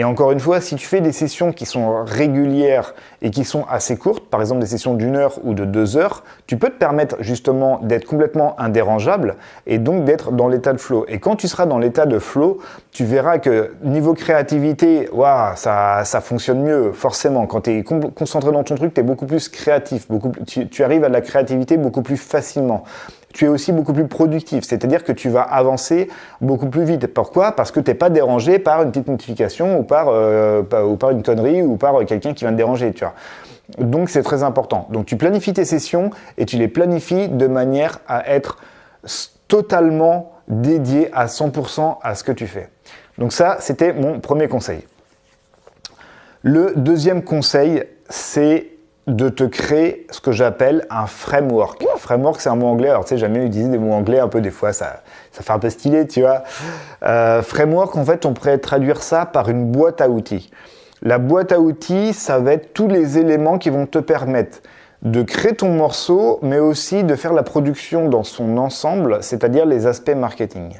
encore une fois, si tu fais des sessions qui sont régulières et qui sont assez courtes, par exemple des sessions d'1 heure ou de 2 heures, tu peux te permettre justement d'être complètement indérangeable et donc d'être dans l'état de flow. Et quand tu seras dans l'état de flow, tu verras que niveau créativité, waouh, ça fonctionne mieux, forcément. Quand tu es concentré dans ton truc, tu es beaucoup plus créatif, tu arrives à de la créativité beaucoup plus facilement. Tu es aussi beaucoup plus productif, c'est-à-dire que tu vas avancer beaucoup plus vite. Pourquoi? Parce que tu n'es pas dérangé par une petite notification ou par une connerie ou par quelqu'un qui vient te déranger, tu vois. Donc c'est très important. Donc tu planifies tes sessions et tu les planifies de manière à être totalement dédié à 100% à ce que tu fais. Donc ça, c'était mon premier conseil. Le deuxième conseil, c'est de te créer ce que j'appelle un framework. Framework, c'est un mot anglais. Alors, tu sais, j'aime bien utiliser des mots anglais un peu, des fois, ça fait un peu stylé, tu vois. Framework, en fait, on pourrait traduire ça par une boîte à outils. La boîte à outils, ça va être tous les éléments qui vont te permettre de créer ton morceau, mais aussi de faire la production dans son ensemble, c'est-à-dire les aspects marketing.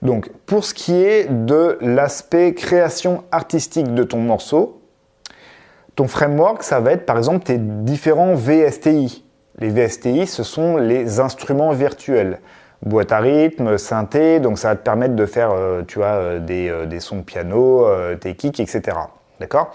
Donc, pour ce qui est de l'aspect création artistique de ton morceau, ton framework, ça va être par exemple tes différents VSTI. Les VSTI, ce sont les instruments virtuels. Boîte à rythme, synthé, donc ça va te permettre de faire des sons de piano, tes kicks, etc. D'accord?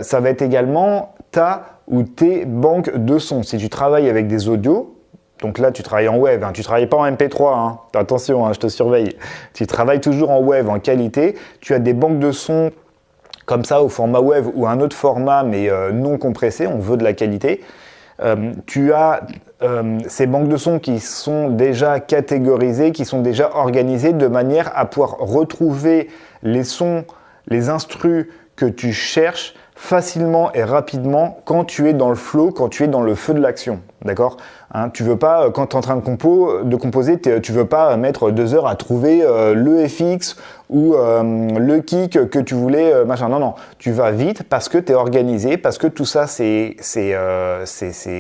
Ça va être également ta ou tes banques de sons. Si tu travailles avec des audios, donc là tu travailles en wave, hein, tu ne travailles pas en MP3, hein, attention, hein, je te surveille. Tu travailles toujours en wave, en qualité, tu as des banques de sons comme ça au format wave ou un autre format mais non compressé, on veut de la qualité. Tu as ces banques de sons qui sont déjà catégorisées, qui sont déjà organisées de manière à pouvoir retrouver les sons, les instrus que tu cherches facilement et rapidement quand tu es dans le flow, quand tu es dans le feu de l'action. D'accord? Hein, tu veux pas, quand tu es en train de composer, tu veux pas mettre 2 heures à trouver le FX ou le kick que tu voulais, machin. Non, non, tu vas vite parce que tu es organisé, parce que tout ça c'est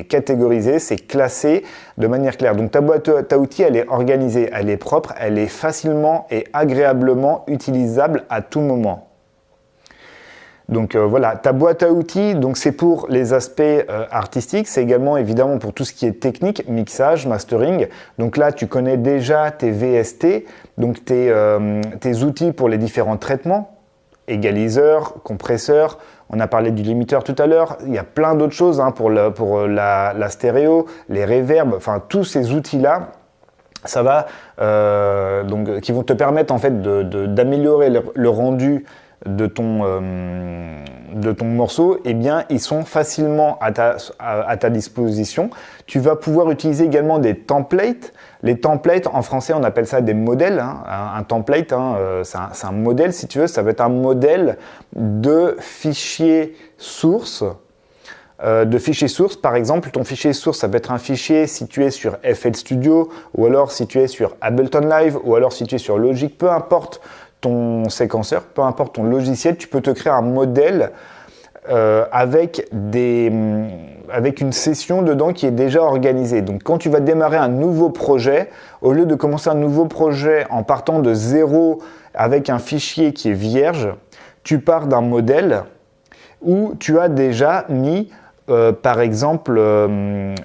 catégorisé, c'est classé de manière claire. Donc ta boîte à outils, elle est organisée, elle est propre, elle est facilement et agréablement utilisable à tout moment. Donc voilà, ta boîte à outils, donc c'est pour les aspects artistiques, c'est également évidemment pour tout ce qui est technique, mixage, mastering. Donc là, tu connais déjà tes VST, donc tes outils pour les différents traitements, égaliseur, compresseur, on a parlé du limiteur tout à l'heure, il y a plein d'autres choses hein, pour la stéréo, les reverbs, enfin tous ces outils-là, ça va, qui vont te permettre en fait d'améliorer le rendu de ton morceau, eh bien, ils sont facilement à ta disposition. Tu vas pouvoir utiliser également des templates. Les templates, en français, on appelle ça des modèles. Hein. Un template, hein, c'est un modèle, si tu veux. Ça va être un modèle de fichier source. Par exemple, ton fichier source, ça peut être un fichier situé sur FL Studio, ou alors situé sur Ableton Live, ou alors situé sur Logic, peu importe ton séquenceur, peu importe ton logiciel, tu peux te créer un modèle avec une session dedans qui est déjà organisée. Donc quand tu vas démarrer un nouveau projet, au lieu de commencer un nouveau projet en partant de zéro avec un fichier qui est vierge, tu pars d'un modèle où tu as déjà mis par exemple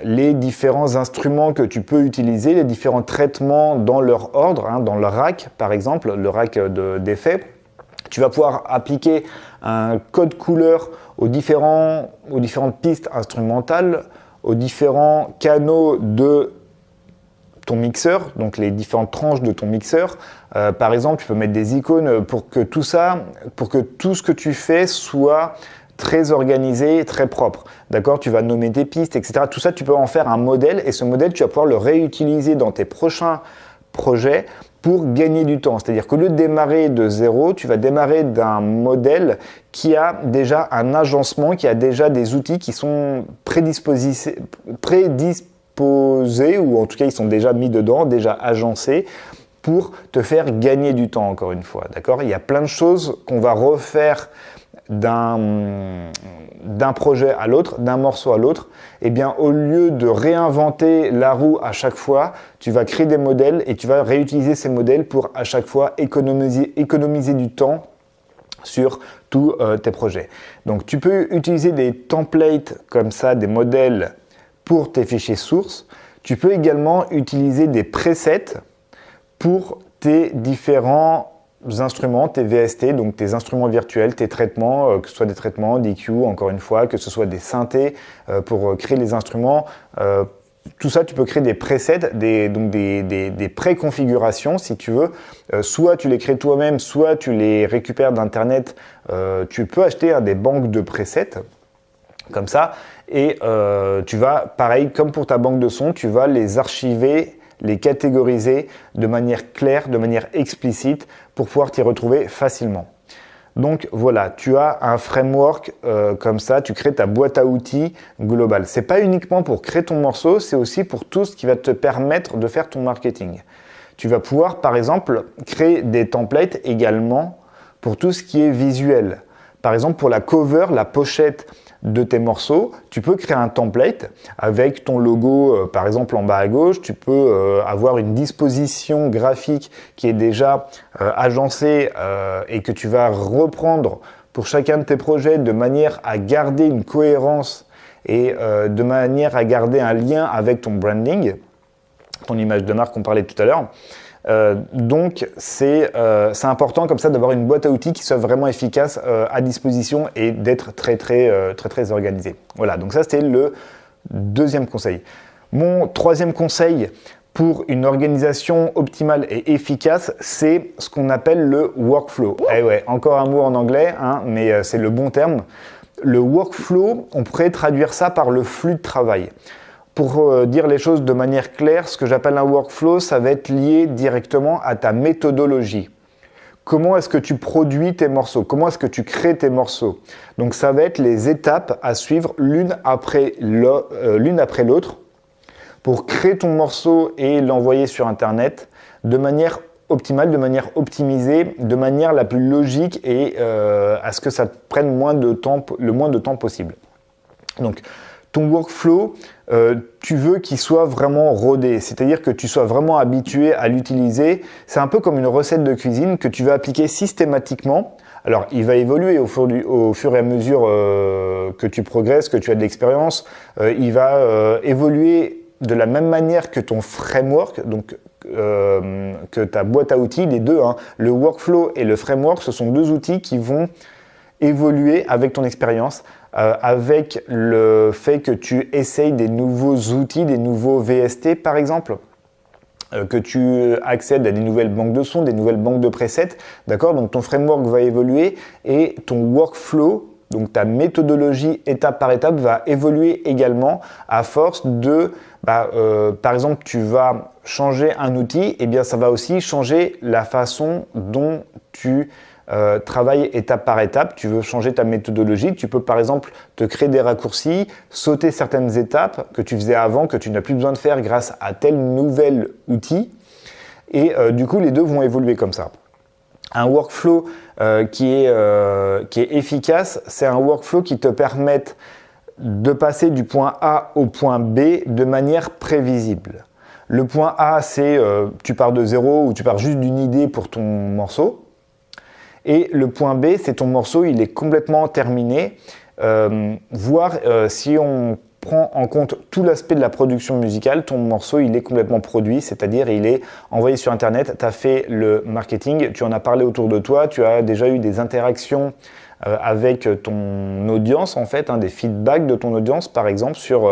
les différents instruments que tu peux utiliser, les différents traitements dans leur ordre, hein, dans le rack par exemple, le rack d'effets. Tu vas pouvoir appliquer un code couleur aux différentes pistes instrumentales, aux différents canaux de ton mixeur, donc les différentes tranches de ton mixeur. Par exemple, tu peux mettre des icônes pour que tout ce que tu fais soit très organisé, très propre. D'accord ? Tu vas nommer tes pistes, etc. Tout ça, tu peux en faire un modèle et ce modèle, tu vas pouvoir le réutiliser dans tes prochains projets pour gagner du temps. C'est-à-dire qu'au lieu de démarrer de zéro, tu vas démarrer d'un modèle qui a déjà un agencement, qui a déjà des outils qui sont prédisposés ou en tout cas ils sont déjà mis dedans, déjà agencés pour te faire gagner du temps encore une fois. D'accord ? Il y a plein de choses qu'on va refaire d'un projet à l'autre, d'un morceau à l'autre, eh bien au lieu de réinventer la roue à chaque fois, tu vas créer des modèles et tu vas réutiliser ces modèles pour à chaque fois économiser du temps sur tous tes projets. Donc tu peux utiliser des templates comme ça, des modèles pour tes fichiers sources. Tu peux également utiliser des presets pour tes différents instruments, tes VST, donc tes instruments virtuels, tes traitements, que ce soit des traitements, d'EQ, encore une fois, que ce soit des synthés pour créer les instruments. Tout ça, tu peux créer des presets, des préconfigurations si tu veux. Soit tu les crées toi-même, soit tu les récupères d'Internet. Tu peux acheter des banques de presets comme ça. Et tu vas, pareil, comme pour ta banque de sons, tu vas les archiver, les catégoriser de manière claire, de manière explicite pour pouvoir t'y retrouver facilement. Donc voilà, tu as un framework comme ça, tu crées ta boîte à outils globale. C'est pas uniquement pour créer ton morceau, c'est aussi pour tout ce qui va te permettre de faire ton marketing. Tu vas pouvoir par exemple créer des templates également pour tout ce qui est visuel. Par exemple pour la cover, la pochette de tes morceaux, tu peux créer un template avec ton logo par exemple en bas à gauche, tu peux avoir une disposition graphique qui est déjà agencée et que tu vas reprendre pour chacun de tes projets de manière à garder une cohérence et de manière à garder un lien avec ton branding, ton image de marque qu'on parlait tout à l'heure. Donc c'est important comme ça d'avoir une boîte à outils qui soit vraiment efficace à disposition et d'être très organisé. Voilà, donc ça c'était le deuxième conseil. Mon troisième conseil pour une organisation optimale et efficace, c'est ce qu'on appelle le workflow. Eh ouais, encore un mot en anglais, hein, mais c'est le bon terme. Le workflow, on pourrait traduire ça par le flux de travail. Pour dire les choses de manière claire, ce que j'appelle un workflow, ça va être lié directement à ta méthodologie. Comment est-ce que tu produis tes morceaux? Comment est-ce que tu crées tes morceaux? Donc ça va être les étapes à suivre l'une après l'autre pour créer ton morceau et l'envoyer sur Internet de manière optimale, de manière optimisée, de manière la plus logique et à ce que ça te prenne le moins de temps possible. Donc, ton workflow, tu veux qu'il soit vraiment rodé, c'est-à-dire que tu sois vraiment habitué à l'utiliser. C'est un peu comme une recette de cuisine que tu vas appliquer systématiquement. Alors, il va évoluer au fur et à mesure que tu progresses, que tu as de l'expérience. Il va évoluer de la même manière que ton framework, donc que ta boîte à outils, les deux, hein, le workflow et le framework, ce sont deux outils qui vont évoluer avec ton expérience, avec le fait que tu essayes des nouveaux outils, des nouveaux VST par exemple. que tu accèdes à des nouvelles banques de sons, des nouvelles banques de presets, d'accord? Donc ton framework va évoluer et ton workflow, donc ta méthodologie étape par étape, va évoluer également à force de, par exemple, tu vas changer un outil, et bien ça va aussi changer la façon dont tu travailles étape par étape. Tu veux changer ta méthodologie, tu peux par exemple te créer des raccourcis, sauter certaines étapes que tu faisais avant, que tu n'as plus besoin de faire grâce à tel nouvel outil. Et du coup, les deux vont évoluer comme ça. Un workflow qui est efficace, c'est un workflow qui te permette de passer du point A au point B de manière prévisible. Le point A, c'est tu pars de zéro ou tu pars juste d'une idée pour ton morceau. Et le point B, c'est ton morceau, il est complètement terminé. Voire si on prend en compte tout l'aspect de la production musicale, ton morceau, il est complètement produit, c'est-à-dire il est envoyé sur Internet, tu as fait le marketing, tu en as parlé autour de toi, tu as déjà eu des interactions avec ton audience, en fait, des feedbacks de ton audience, par exemple, sur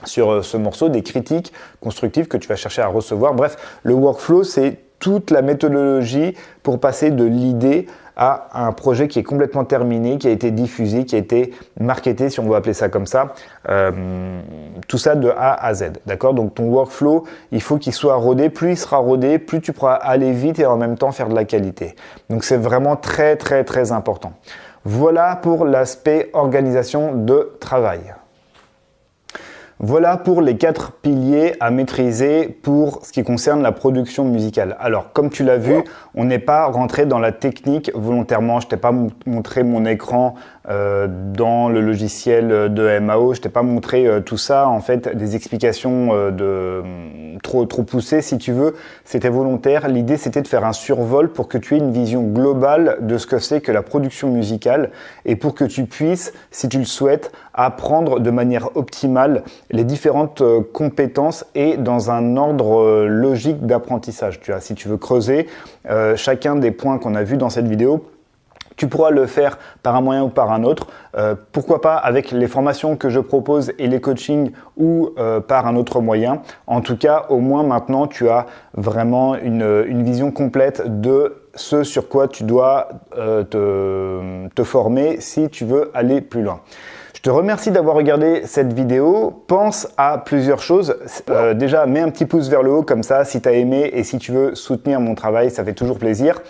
ce morceau, des critiques constructives que tu vas chercher à recevoir. Bref, le workflow, c'est toute la méthodologie pour passer de l'idée à un projet qui est complètement terminé, qui a été diffusé, qui a été marketé, si on veut appeler ça comme ça, tout ça de A à Z, d'accord? Donc ton workflow, il faut qu'il soit rodé, plus il sera rodé, plus tu pourras aller vite et en même temps faire de la qualité. Donc c'est vraiment très très très important. Voilà pour l'aspect organisation de travail. Voilà pour les 4 piliers à maîtriser pour ce qui concerne la production musicale. Alors, comme tu l'as vu, on n'est pas rentré dans la technique volontairement. Je t'ai pas montré mon écran dans le logiciel de MAO. Je t'ai pas montré tout ça. En fait, des explications trop poussées, si tu veux. C'était volontaire. L'idée, c'était de faire un survol pour que tu aies une vision globale de ce que c'est que la production musicale et pour que tu puisses, si tu le souhaites, apprendre de manière optimale les différentes compétences et dans un ordre logique d'apprentissage. Tu vois, si tu veux creuser chacun des points qu'on a vus dans cette vidéo, tu pourras le faire par un moyen ou par un autre. Pourquoi pas avec les formations que je propose et les coachings ou par un autre moyen. En tout cas, au moins maintenant, tu as vraiment une vision complète de ce sur quoi tu dois te former si tu veux aller plus loin. Je te remercie d'avoir regardé cette vidéo. Pense à plusieurs choses. Déjà, mets un petit pouce vers le haut comme ça si tu as aimé et si tu veux soutenir mon travail, ça fait toujours plaisir.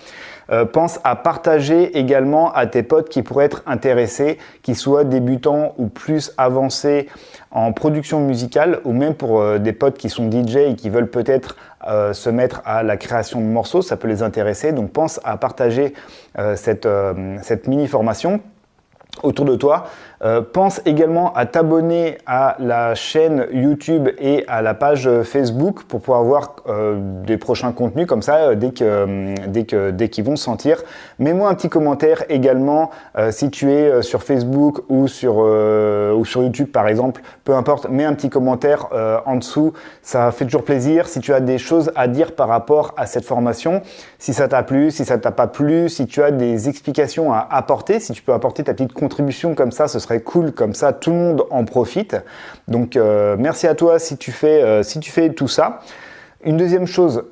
Pense à partager également à tes potes qui pourraient être intéressés, qu'ils soient débutants ou plus avancés en production musicale, ou même pour des potes qui sont DJ et qui veulent peut-être se mettre à la création de morceaux, ça peut les intéresser. Donc pense à partager cette mini-formation autour de toi. Pense également à t'abonner à la chaîne YouTube et à la page Facebook pour pouvoir voir des prochains contenus comme ça dès qu'ils vont sentir. Mets-moi un petit commentaire également si tu es sur Facebook ou sur YouTube par exemple, peu importe, mets un petit commentaire en dessous, ça fait toujours plaisir. Si tu as des choses à dire par rapport à cette formation, si ça t'a plu, si ça t'a pas plu, si tu as des explications à apporter, si tu peux apporter ta petite contribution comme ça, ce serait cool, comme ça tout le monde en profite. Donc merci à toi si tu fais tout ça. Une deuxième chose,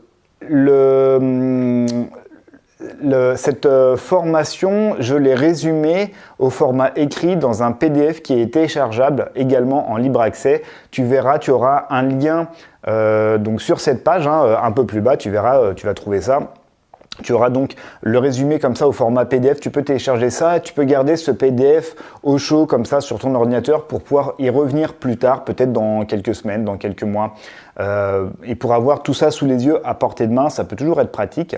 cette formation, je l'ai résumée au format écrit dans un PDF qui est téléchargeable également en libre accès. Tu verras, tu auras un lien donc sur cette page, un peu plus bas, tu verras, tu vas trouver ça. Tu auras donc le résumé comme ça au format PDF, tu peux télécharger ça, tu peux garder ce PDF au chaud comme ça sur ton ordinateur pour pouvoir y revenir plus tard, peut-être dans quelques semaines, dans quelques mois. Et pour avoir tout ça sous les yeux à portée de main, ça peut toujours être pratique.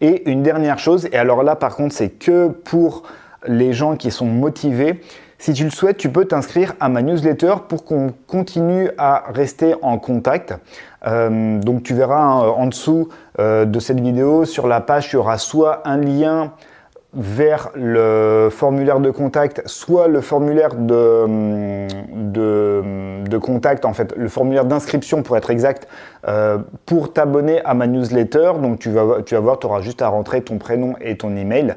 Et une dernière chose, et alors là par contre c'est que pour les gens qui sont motivés, si tu le souhaites, tu peux t'inscrire à ma newsletter pour qu'on continue à rester en contact. Donc tu verras en dessous de cette vidéo, sur la page, tu auras soit un lien vers le formulaire de contact, soit le formulaire de contact, en fait, le formulaire d'inscription pour être exact, pour t'abonner à ma newsletter. Donc tu vas voir, tu auras juste à rentrer ton prénom et ton email.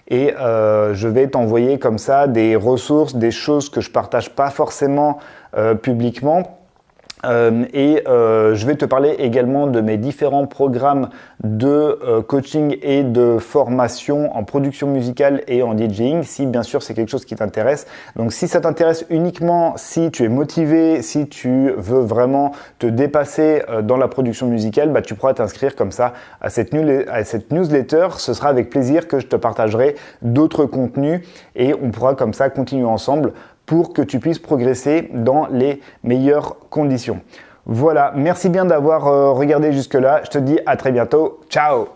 Et je vais t'envoyer comme ça des ressources, des choses que je partage pas forcément publiquement, Je vais te parler également de mes différents programmes de coaching et de formation en production musicale et en DJing, si bien sûr c'est quelque chose qui t'intéresse. Donc si ça t'intéresse uniquement, si tu es motivé, si tu veux vraiment te dépasser dans la production musicale, bah, tu pourras t'inscrire comme ça à cette newsletter. Ce sera avec plaisir que je te partagerai d'autres contenus et on pourra comme ça continuer ensemble pour que tu puisses progresser dans les meilleures conditions. Voilà, merci bien d'avoir regardé jusque-là. Je te dis à très bientôt. Ciao!